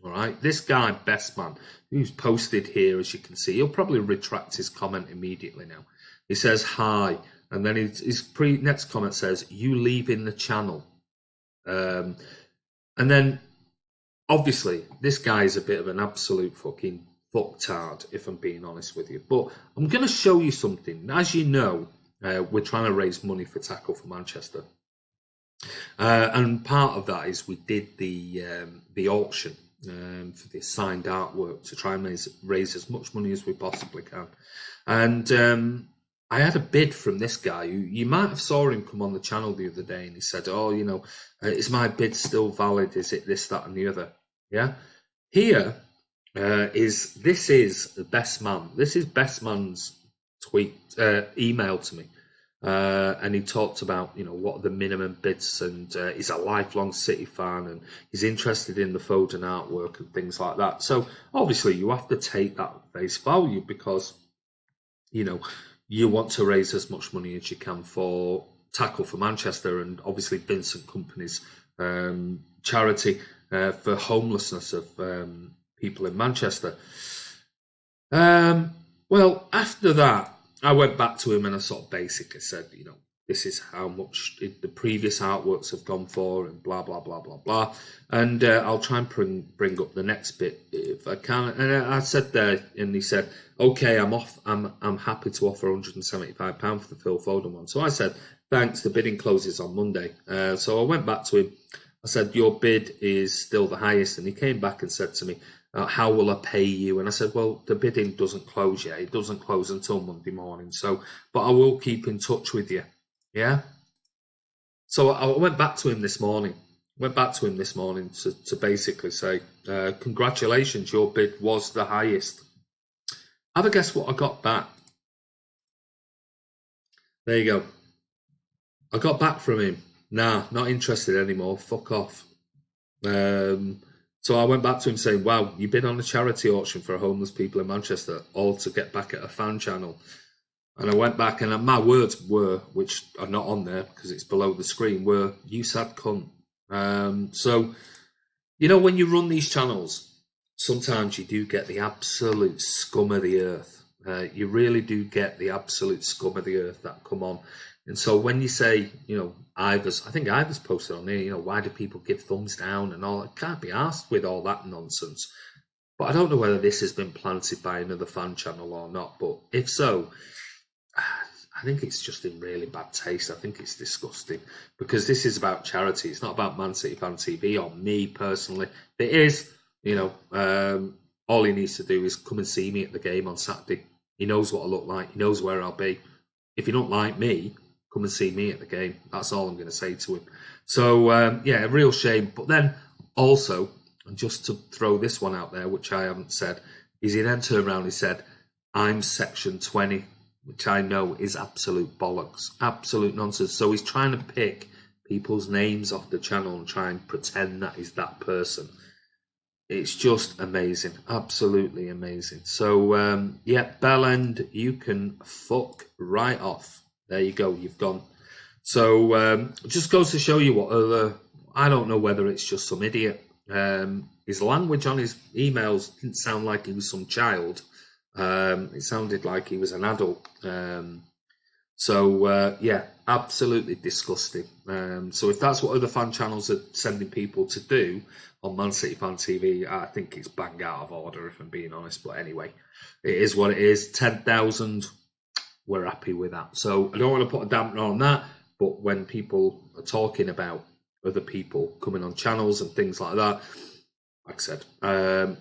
All right, this guy, Best Man, who's posted here, as you can see, he'll probably retract his comment immediately now. He says hi, and then his next comment says, "You leaving the channel," and then obviously this guy is a bit of an absolute fucking fucktard, if I'm being honest with you. But I'm going to show you something. As you know, we're trying to raise money for Tackle for Manchester, and part of that is we did the auction. For the signed artwork to try and raise as much money as we possibly can. And I had a bid from this guy who, you might have saw him come on the channel the other day, and he said, is my bid still valid? Is it this, that, and the other? Yeah. Here is the Best Man. This is Best Man's email to me. And he talked about, what are the minimum bids, and he's a lifelong City fan, and he's interested in the Foden artwork and things like that. So obviously you have to take that face value, because, you want to raise as much money as you can for Tackle for Manchester, and obviously Vincent Company's charity for homelessness of people in Manchester. Well, after that, I went back to him and I sort of basically said, this is how much the previous artworks have gone for, and blah, blah, blah, blah, blah. And I'll try and bring up the next bit if I can. And I said there, and he said, okay, I'm happy to offer £175 for the Phil Foden one. So I said, thanks, the bidding closes on Monday. So I went back to him. I said, your bid is still the highest. And he came back and said to me, how will I pay you? And I said, well, the bidding doesn't close yet. It doesn't close until Monday morning. So, but I will keep in touch with you. Yeah. So I went back to him this morning. To basically say, congratulations, your bid was the highest. Have a guess what I got back. There you go. I got back from him. Nah, not interested anymore. Fuck off. So I went back to him saying, wow, you bid on a charity auction for homeless people in Manchester, all to get back at a fan channel. And I went back, and my words were, which are not on there because it's below the screen, were, you sad cunt. So, when you run these channels, sometimes you do get the absolute scum of the earth You really do get the absolute scum of the earth that come on. And so when you say, I think Ivers posted on there, why do people give thumbs down and all? It can't be asked with all that nonsense. But I don't know whether this has been planted by another fan channel or not. But if so, I think it's just in really bad taste. I think it's disgusting because this is about charity. It's not about Man City Fan TV or me personally. It is, all he needs to do is come and see me at the game on Saturday. He knows what I look like. He knows where I'll be. If you don't like me, come and see me at the game. That's all I'm going to say to him. So, a real shame. But then also, and just to throw this one out there, which I haven't said, is he then turned around and said, I'm section 20, which I know is absolute bollocks, absolute nonsense. So he's trying to pick people's names off the channel and try and pretend that he's that person. It's just amazing, absolutely amazing. So, Bellend, you can fuck right off. There you go, you've gone. So, it just goes to show you what other, I don't know whether it's just some idiot. His language on his emails didn't sound like he was some child. It sounded like he was an adult. Absolutely disgusting. So if that's what other fan channels are sending people to do on Man City Fan TV, I think it's bang out of order, if I'm being honest. But anyway, it is what it is. 10,000, we're happy with that. So I don't want to put a dampener on that, but when people are talking about other people coming on channels and things like that, like I said,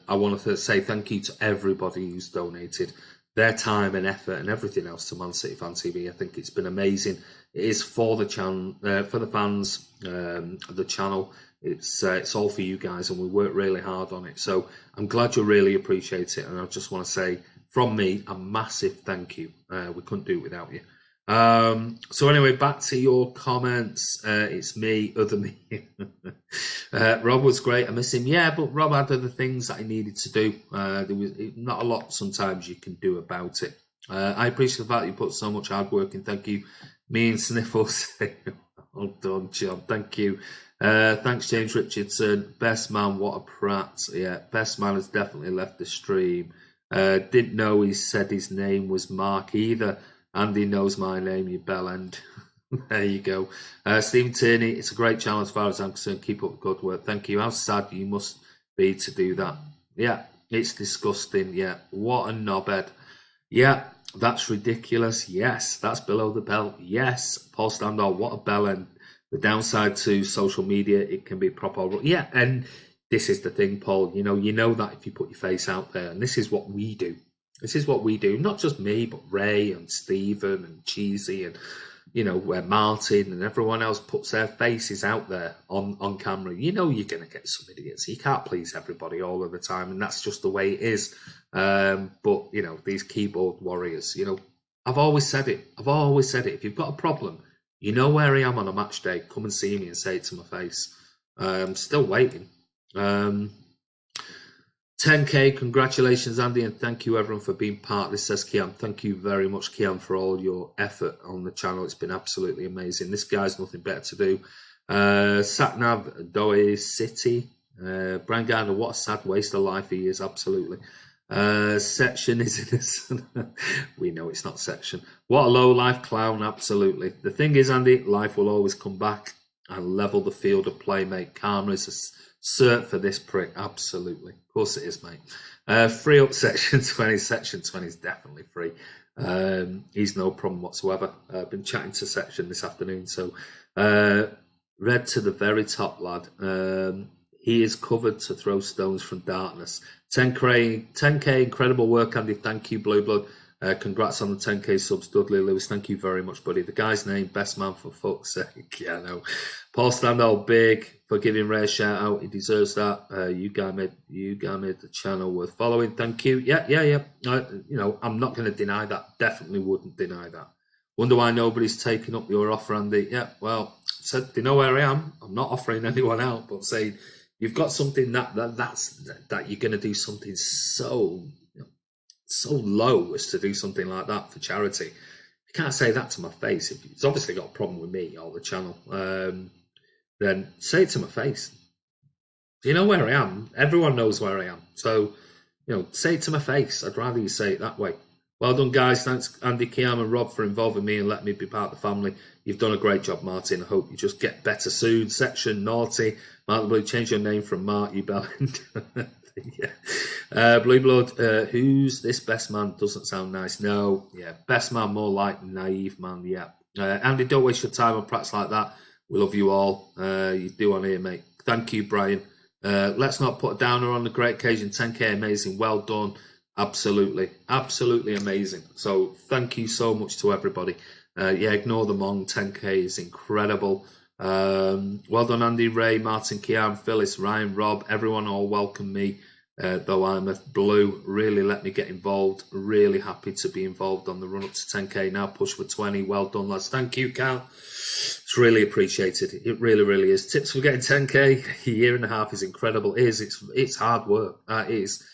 I want to say thank you to everybody who's donated their time and effort and everything else to Man City Fan TV. I think it's been amazing. It is for the channel, for the fans, the channel. It's all for you guys, and we work really hard on it. So I'm glad you really appreciate it, and I just want to say from me a massive thank you. We couldn't do it without you. So anyway, back to your comments. It's me, other me. Rob was great. I miss him. Yeah, but Rob had other things that he needed to do. There was not a lot sometimes you can do about it. I appreciate the fact you put so much hard work in. Thank you. Me and Sniffles. Well done, John. Thank you. Thanks, James Richardson. Best man, what a prat. Yeah, best man has definitely left the stream. Didn't know he said his name was Mark either. Andy knows my name, you bellend. There you go. Stephen Tierney, it's a great channel as far as I'm concerned. Keep up the good work. Thank you. How sad you must be to do that. Yeah, it's disgusting. Yeah, what a knobhead. Yeah, that's ridiculous. Yes, that's below the belt. Yes, Paul Standall, what a bellend. The downside to social media, it can be proper. Yeah, and this is the thing, Paul. You know that if you put your face out there, and this is what we do. This is what we do, not just me, but Ray and Stephen and Cheesy and, where Martin and everyone else puts their faces out there on camera. You're going to get some idiots. You can't please everybody all of the time, and that's just the way it is. But, these keyboard warriors, I've always said it. If you've got a problem, you know where I am on a match day. Come and see me and say it to my face. Still waiting. 10K, congratulations, Andy, and thank you, everyone, for being part. This says Kiam. Thank you very much, Kiam, for all your effort on the channel. It's been absolutely amazing. This guy's nothing better to do. Satnav Doi City. Brian Gardner, what a sad waste of life he is, absolutely. Section is innocent. We know it's not Section. What a low life clown, absolutely. The thing is, Andy, life will always come back and level the field of play, mate. Karma is a cert for this prick, absolutely. Of course it is, mate. Free up Section 20. Section 20 is definitely free. He's no problem whatsoever. I've been chatting to Section this afternoon, so read to the very top, lad. He is covered to throw stones from darkness. 10K, incredible work, Andy. Thank you, Blue Blood. Congrats on the 10K subs, Dudley Lewis. Thank you very much, buddy. The guy's name, best man for fuck's sake. Yeah, I know. Paul Standall, big for giving Ray a shout out. He deserves that. You guy made the channel worth following. Thank you. Yeah. I'm not going to deny that. Definitely wouldn't deny that. Wonder why nobody's taken up your offer, Andy. Yeah, well, said they know where I am. I'm not offering anyone out, but saying you've got something that you're going to do something so low as to do something like that for charity. You can't say that to my face. If it's obviously got a problem with me or the channel, then say it to my face. Do you know where I am? Everyone knows where I am. So, say it to my face. I'd rather you say it that way. Well done, guys. Thanks, Andy, Kiam, and Rob, for involving me and letting me be part of the family. You've done a great job, Martin. I hope you just get better soon. Section Naughty. Mark the Blue, change your name from Mark, you bellend. Yeah. Blue Blood, who's this best man? Doesn't sound nice. No, yeah. Best man, more like naive man, yeah. Andy, don't waste your time on practice like that. We love you all. You do on here, mate. Thank you, Brian. Let's not put a downer on the great occasion. 10K, amazing. Well done. Absolutely. Absolutely amazing. So thank you so much to everybody. Yeah, ignore the Mong. 10K is incredible. Well done, Andy, Ray, Martin, Kiam, Phyllis, Ryan, Rob. Everyone all welcome me. Though I'm a blue, really let me get involved. Really happy to be involved on the run up to 10K now. Push for 20. Well done, lads. Thank you, Cal. It's really appreciated. It really, really is. Tips for getting 10K. A year and a half is incredible. It's hard work. It is.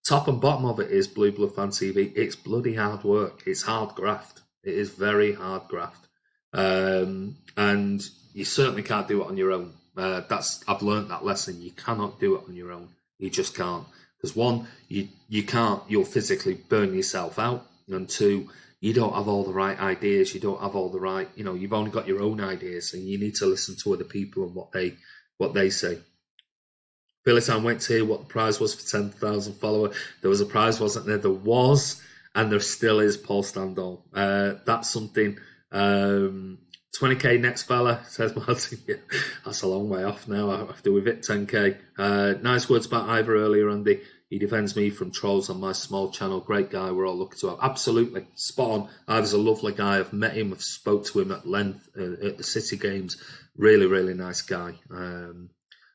Top and bottom of it is Blue Blood Fan TV. It's bloody hard work. It's hard graft. It is very hard graft. And you certainly can't do it on your own. I've learned that lesson. You cannot do it on your own. You just can't. Because one, you can't. You'll physically burn yourself out. And two, you don't have all the right ideas. You don't have all the right. You've only got your own ideas, and you need to listen to other people and what they say. Phyllis, I went to hear what the prize was for 10,000 followers. There was a prize, wasn't there? There was, and there still is, Paul Standall. That's something. 20K next fella, says Martin. Yeah, that's a long way off now after we've hit 10K. Nice words about Ivor earlier, Andy. He defends me from trolls on my small channel. Great guy. We're all lucky to have. Absolutely. Spot on. Ivor's a lovely guy. I've met him. I've spoke to him at length at the City Games. Really, really nice guy.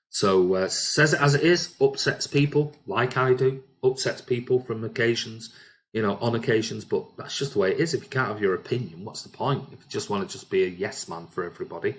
So says it as it is, upsets people like I do, upsets people from occasions, on occasions, but that's just the way it is. If you can't have your opinion, what's the point? If you just want to just be a yes man for everybody,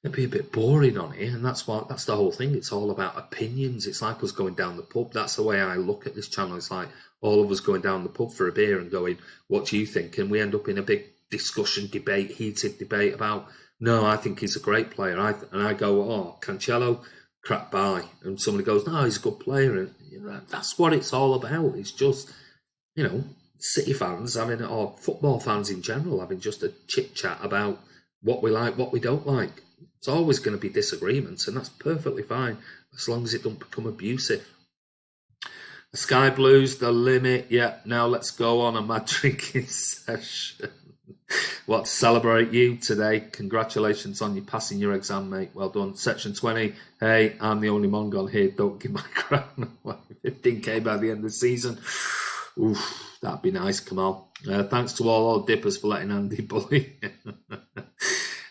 it'd be a bit boring on here, and that's the whole thing. It's all about opinions. It's like us going down the pub. That's the way I look at this channel. It's like all of us going down the pub for a beer and going, what do you think? And we end up in a big discussion, heated debate about, no, I think he's a great player. And I go, oh, Cancelo, crap by, and somebody goes, no, he's a good player, and that's what it's all about. It's just, City fans having, or football fans in general, having just a chit chat about what we like, what we don't like. It's always going to be disagreements, and that's perfectly fine as long as it don't become abusive. The Sky Blues, the limit. Yeah, now let's go on a mad drinking session. What, to celebrate you today? Congratulations on you passing your exam, mate. Well done. Section 20. Hey, I'm the only Mongol here. Don't give my crown away. 15K by the end of the season. Oof, that'd be nice. Come on. Thanks to all dippers for letting Andy bully.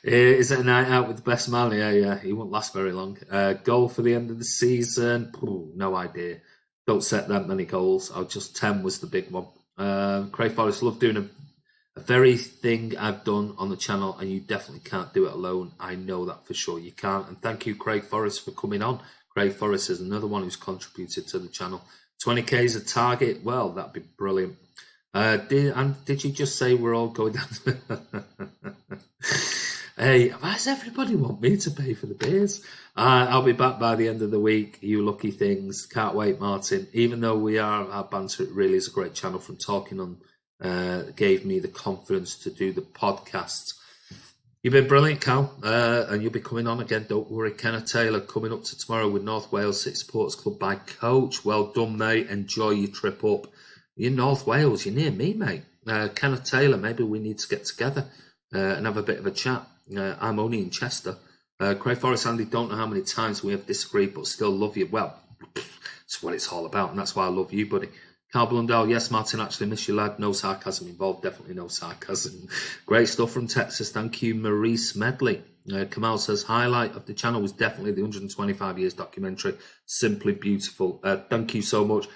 Is it a night out with the best man? Yeah. He won't last very long. Goal for the end of the season? Ooh, no idea. Don't set that many goals. 10 was the big one. Craig Forrest, love doing a very thing I've done on the channel, and you definitely can't do it alone. I know that for sure. You can't. And thank you, Craig Forrest, for coming on. Craig Forrest is another one who's contributed to the channel. 20K is a target. Well, that'd be brilliant. Did you just say we're all going down? Hey, why does everybody want me to pay for the beers? I'll be back by the end of the week. You lucky things. Can't wait, Martin. Even though we are our banter, it really is a great channel. From talking on, gave me the confidence to do the podcast. You've been brilliant, Cal, and you'll be coming on again. Don't worry. Kenneth Taylor coming up to tomorrow with North Wales City Supporters Club by Coach. Well done, mate. Enjoy your trip up. You're in North Wales. You're near me, mate. Kenneth Taylor, maybe we need to get together and have a bit of a chat. I'm only in Chester. Craig Forrest, Andy, don't know how many times we have disagreed, but still love you. Well, it's what it's all about, and that's why I love you, buddy. Carl Blundell, yes, Martin, actually miss you, lad. No sarcasm involved, definitely no sarcasm. Great stuff from Texas. Thank you, Maurice Medley. Kamal says, highlight of the channel was definitely the 125 years documentary. Simply beautiful. Thank you so much.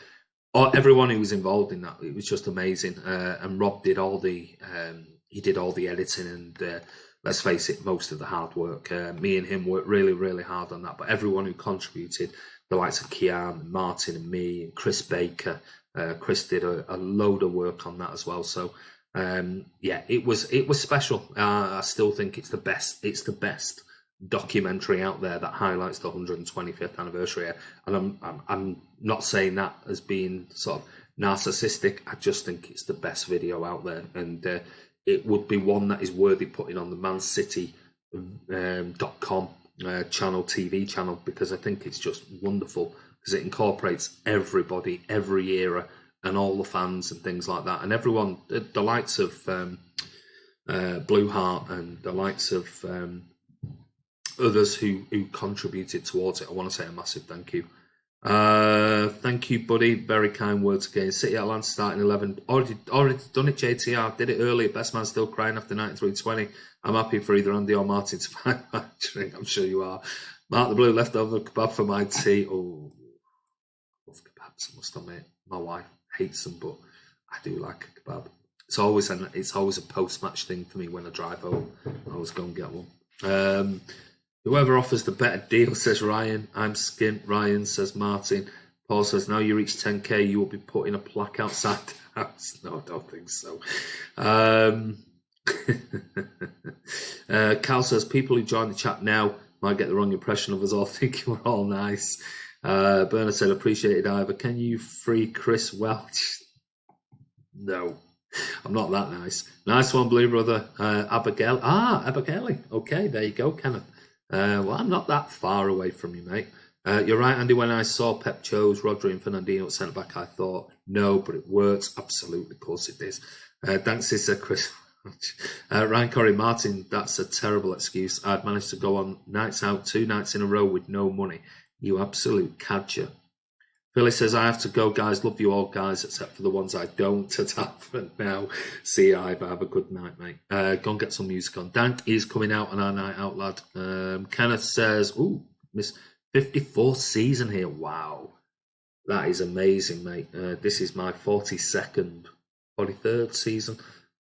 Everyone who was involved in that, it was just amazing. And Rob did all the editing and let's face it, most of the hard work. Me and him worked really, really hard on that. But everyone who contributed, the likes of Kiam and Martin and me and Chris Baker, Chris did a load of work on that as well. So yeah, it was special. I still think it's the best. It's the best documentary out there that highlights the 125th anniversary. And I'm not saying that as being sort of narcissistic. I just think it's the best video out there, and it would be one that is worthy putting on the mancity.com channel, TV channel, because I think it's just wonderful, because it incorporates everybody, every era, and all the fans and things like that, and everyone, the likes of Blue Heart and the likes of others who contributed towards it. I want to say a massive thank you. Thank you, buddy. Very kind words again. City Atlanta starting 11. Already done it, JTR. Did it earlier. Best man still crying after 93-20. I'm happy for either Andy or Martin to find my drink. I'm sure you are. Mark the Blue, leftover kebab for my tea. Oh, love kebabs, I must admit. My wife hates them, but I do like a kebab. It's always a post-match thing for me when I drive home. I always go and get one. Whoever offers the better deal, says Ryan. I'm skint. Ryan, says Martin. Paul says, now you reach 10k, you will be putting a plaque outside the house. No, I don't think so. Cal says, people who join the chat now might get the wrong impression of us all thinking we're all nice. Bernard said, appreciated, Ivor. Can you free Chris Welch? No, I'm not that nice. Nice one, Blue Brother. Abigail. Abigail. Okay, there you go, Kenneth. Well, I'm not that far away from you, mate. You're right, Andy. When I saw Pep chose Rodri and Fernandinho at centre back, I thought, no, but it works. Absolutely, of course it is. Thanks, sister Chris. Ryan Corey Martin, that's a terrible excuse. I'd managed to go on nights out 2 nights in a row with no money. You absolute cadger. Philly says, I have to go, guys. Love you all, guys, except for the ones I don't at Alfred now. See you, Ivor. Have a good night, mate. Go and get some music on. Dank is coming out on our night out, lad. Kenneth says, ooh, miss 54th season here. Wow. That is amazing, mate. This is my 43rd season.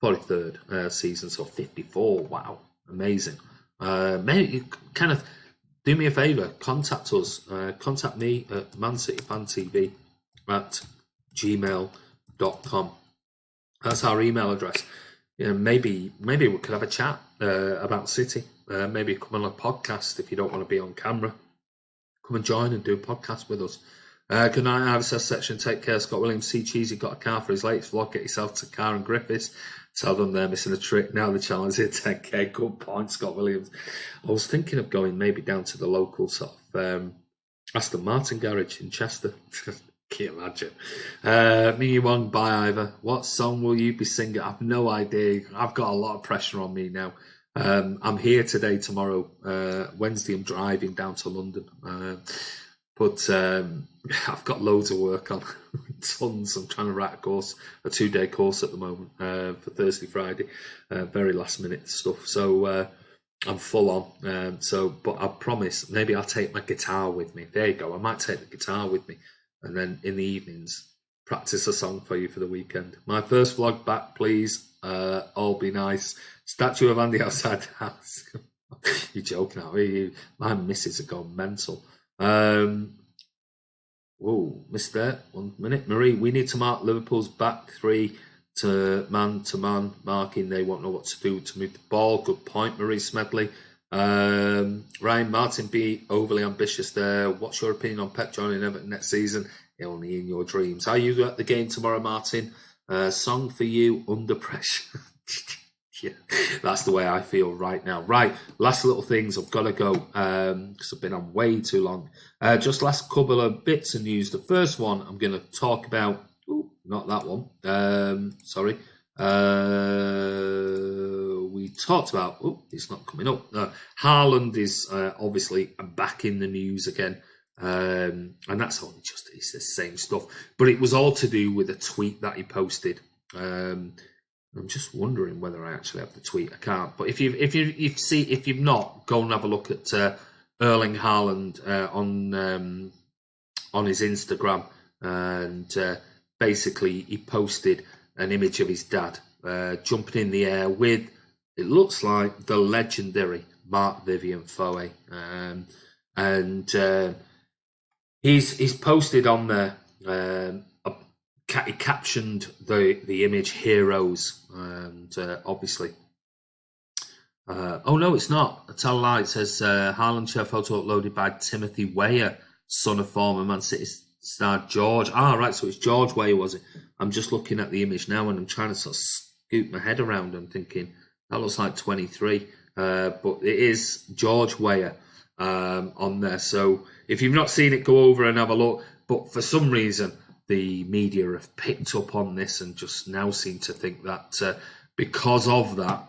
43rd season, so 54. Wow. Amazing. Mate, Kenneth, do me a favour, contact us. Contact me at mancityfantv@gmail.com. That's our email address. Maybe we could have a chat about City. Maybe come on a podcast if you don't want to be on camera. Come and join and do a podcast with us. Good night, Ivor says section. Take care, Scott Williams. See Cheesy got a car for his latest vlog. Get yourself to Car and Griffiths. Tell them they're missing a trick. Now the challenge here, 10k. Good point, Scott Williams. I was thinking of going maybe down to the local sort of Aston Martin garage in Chester. Can you imagine? Me one, bye, Ivor. What song will you be singing? I've no idea. I've got a lot of pressure on me now. I'm here today, tomorrow. Wednesday, I'm driving down to London. But I've got loads of work on, tons. I'm trying to write a 2-day course at the moment for Thursday, Friday. Very last minute stuff. So I'm full on. But I promise, maybe I'll take my guitar with me. There you go. I might take the guitar with me. And then in the evenings, practice a song for you for the weekend. My first vlog back, please. All be nice. Statue of Andy outside the house. You're joking, aren't you? My missus are gone mental. Whoa, missed that. 1 minute. Marie, we need to mark Liverpool's back three to man marking. They won't know what to do to move the ball. Good point, Marie Smedley. Ryan Martin, be overly ambitious there. What's your opinion on Pep joining Everton next season? Only in your dreams. Are you at the game tomorrow, Martin? Song for you, Under Pressure. Yeah, that's the way I feel right now. Right, last little things. I've got to go because I've been on way too long. Just last couple of bits of news. The first one I'm going to talk about. Ooh, not that one. Sorry. We talked about. Oh, it's not coming up. Haaland is obviously back in the news again. And that's only it's the same stuff. But it was all to do with a tweet that he posted. I'm just wondering whether I actually have the tweet. I can't. But if you've not, go and have a look at Erling Haaland on his Instagram, and basically he posted an image of his dad jumping in the air with, it looks like, the legendary Mark Vivian Foe, and he's posted on there. He captioned the image "Heroes," and obviously, oh no, it's not. I tell a lie. It says Haaland share photo uploaded by Timothy Weah, son of former Man City star George. Right, so it's George Weah, was it? I'm just looking at the image now and I'm trying to sort of scoop my head around. I'm thinking, that looks like 23. But it is George Weah on there. So if you've not seen it, go over and have a look. But for some reason, the media have picked up on this and just now seem to think that because of that,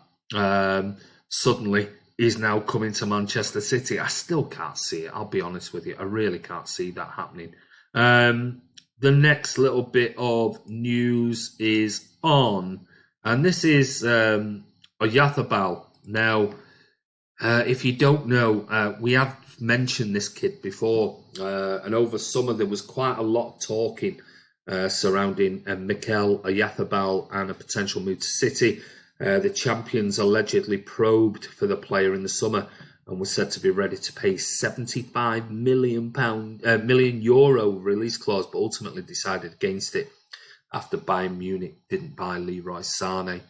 suddenly he's now coming to Manchester City. I still can't see it, I'll be honest with you. I really can't see that happening. The next little bit of news is on, and this is Oyarzebal. Now, if you don't know, we have mentioned this kid before, and over summer there was quite a lot of talking surrounding Mikel Oyarzebal and a potential move to City. The champions allegedly probed for the player in the summer and was said to be ready to pay €75 million release clause, but ultimately decided against it after Bayern Munich didn't buy Leroy Sané.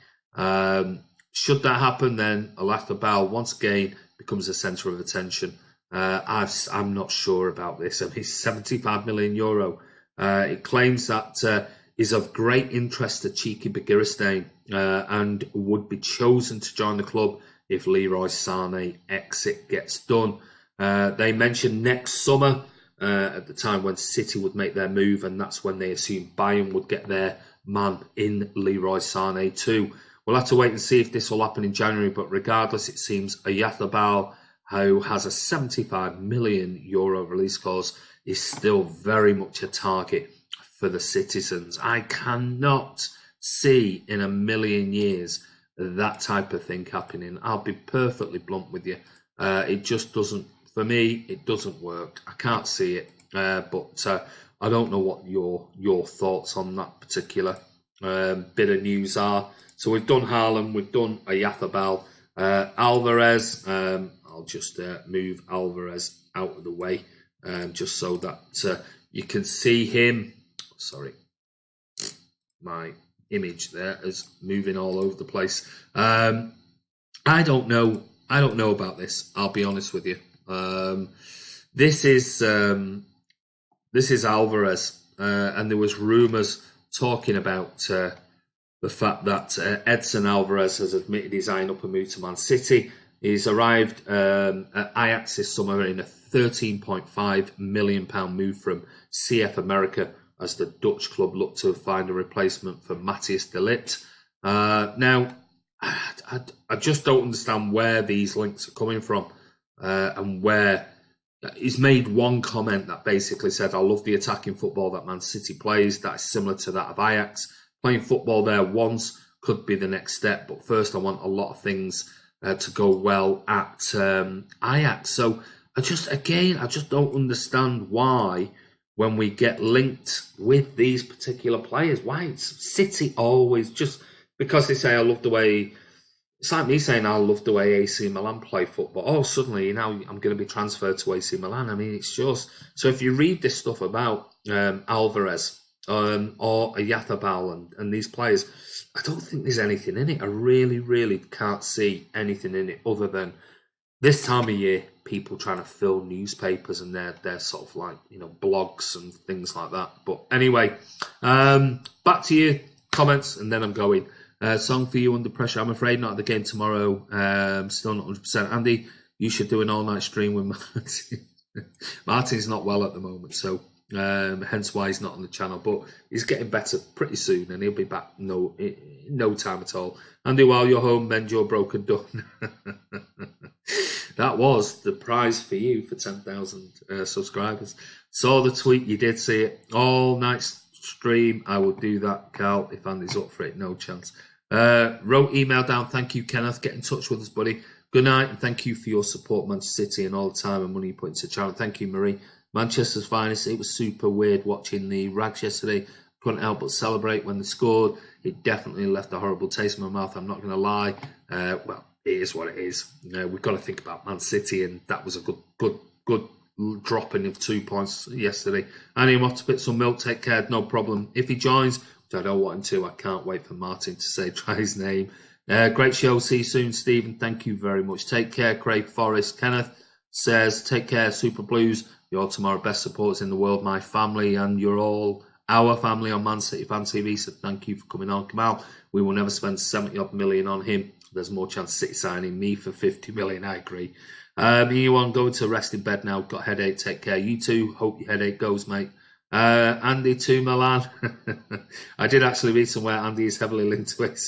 Should that happen, then Oyarzebal once again becomes a centre of attention. I'm not sure about this. I mean, €75 million. It claims that is of great interest to Cheeky Begiristain and would be chosen to join the club if Leroy Sané exit gets done. They mentioned next summer at the time when City would make their move, and that's when they assumed Bayern would get their man in Leroy Sané too. We'll have to wait and see if this will happen in January, but regardless, it seems Oyarzebal, who has a €75 million release clause, is still very much a target for the citizens. I cannot see in a million years that type of thing happening. I'll be perfectly blunt with you. It just doesn't, for me, it doesn't work. I can't see it, but I don't know what your thoughts on that particular bit of news are. So we've done Haaland, we've done Oyarzebal, Alvarez. I'll just move Alvarez out of the way just so that you can see him. Sorry, my image there is moving all over the place. I don't know about this. I'll be honest with you. This is Alvarez, and there was rumours talking about the fact that Edson Alvarez has admitted he's eyeing up a move to Man City. He's arrived at Ajax this summer in a £13.5 million move from CF America as the Dutch club look to find a replacement for Matthias de Ligt. Now, I just don't understand where these links are coming from and where he's made one comment that basically said, I love the attacking football that Man City plays. That is similar to that of Ajax. Playing football there once could be the next step, but first I want a lot of things to go well at Ajax. So I just don't understand why, when we get linked with these particular players, why it's City always just because they say I love the way. It's like me saying I love the way AC Milan play football. Oh, suddenly now I'm going to be transferred to AC Milan. I mean, it's just so. If you read this stuff about Alvarez or Oyarzebal and these players, I don't think there's anything in it. I really, really can't see anything in it other than this time of year, people trying to fill newspapers and their sort of like, blogs and things like that. But anyway, back to your comments, and then I'm going. Song for you, Under Pressure. I'm afraid not at the game tomorrow. Still not 100%. Andy, you should do an all-night stream with Martin. Martin's not well at the moment, so hence why he's not on the channel. But he's getting better pretty soon, and he'll be back no time at all. Andy, while you're home, mend your broken done. That was the prize for you for 10,000 subscribers. Saw the tweet, you did see it. All night stream, I will do that, Carl, if Andy's up for it. No chance. Wrote email down, thank you, Kenneth. Get in touch with us, buddy. Good night, and thank you for your support, Manchester City, and all the time and money you put into the channel. Thank you, Marie. Manchester's finest. It was super weird watching the Rags yesterday. Couldn't help but celebrate when they scored. It definitely left a horrible taste in my mouth, I'm not going to lie. Well, it is what it is. We've got to think about Man City, and that was a good dropping of 2 points yesterday. Annie, I'm off to put some milk. Take care, no problem. If he joins, which I don't want him to, I can't wait for Martin to try his name. Great show. See you soon, Stephen. Thank you very much. Take care, Craig Forrest. Kenneth says, take care, Super Blues. You're tomorrow best supporters in the world, my family, and you're all our family on Man City Fan TV. So thank you for coming on. Come out. We will never spend 70-odd million on him. There's more chance of City signing me for 50 million. I agree. You want going to rest in bed now. Got a headache. Take care. You too. Hope your headache goes, mate. Andy to Milan. I did actually read somewhere Andy is heavily linked to it.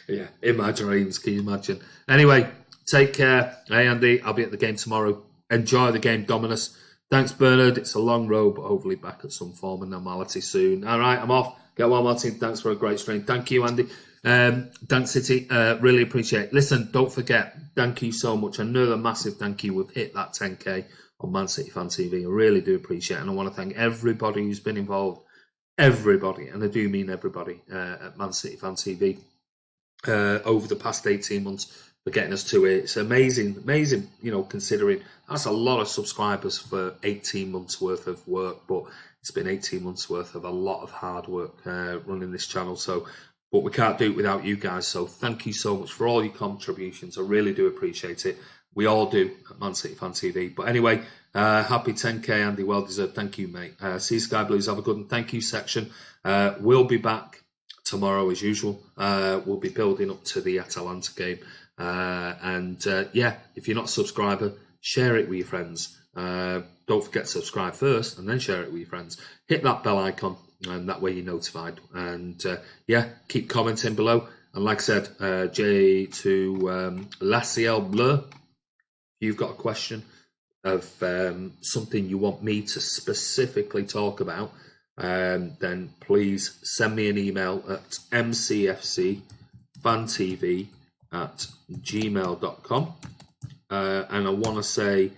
Yeah, in my dreams. Can you imagine? Anyway, take care. Hey, Andy. I'll be at the game tomorrow. Enjoy the game, Dominus. Thanks, Bernard. It's a long road, but hopefully back at some form of normality soon. All right, I'm off. Get well, Martin. Thanks for a great stream. Thank you, Andy. Thanks, City. Really appreciate it. Listen, don't forget, thank you so much. Another massive thank you. We've hit that 10K on Man City Fan TV. I really do appreciate it. And I want to thank everybody who's been involved. Everybody, and I do mean everybody, at Man City Fan TV over the past 18 months for getting us to it. It's amazing, considering that's a lot of subscribers for 18 months worth of work, but it's been 18 months worth of a lot of hard work running this channel. But we can't do it without you guys. So thank you so much for all your contributions. I really do appreciate it. We all do at Man City Fan TV. But anyway, happy 10K, Andy. Well deserved. Thank you, mate. See you, Sky Blues. Have a good one. Thank you, section. We'll be back tomorrow as usual. We'll be building up to the Atalanta game. If you're not a subscriber, share it with your friends. Don't forget to subscribe first and then share it with your friends. Hit that bell icon and that way you're notified. And keep commenting below. And like I said, J to Laciel Bleu, if you've got a question of something you want me to specifically talk about, then please send me an email at mcfcfantv@gmail.com. And I want to say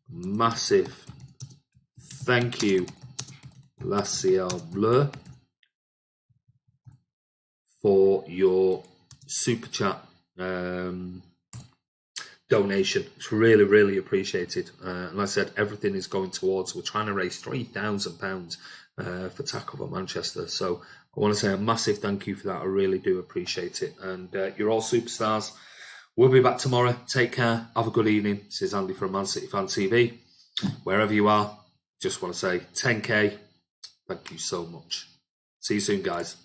massive thank you, Laciel Bleu, for your super chat donation. It's really, really appreciated. And like I said, everything is going towards, we're trying to raise £3,000 for Tackle for Manchester. So I want to say a massive thank you for that. I really do appreciate it. And you're all superstars. We'll be back tomorrow. Take care. Have a good evening. This is Andy from Man City Fan TV. Wherever you are, just want to say 10K. Thank you so much. See you soon, guys.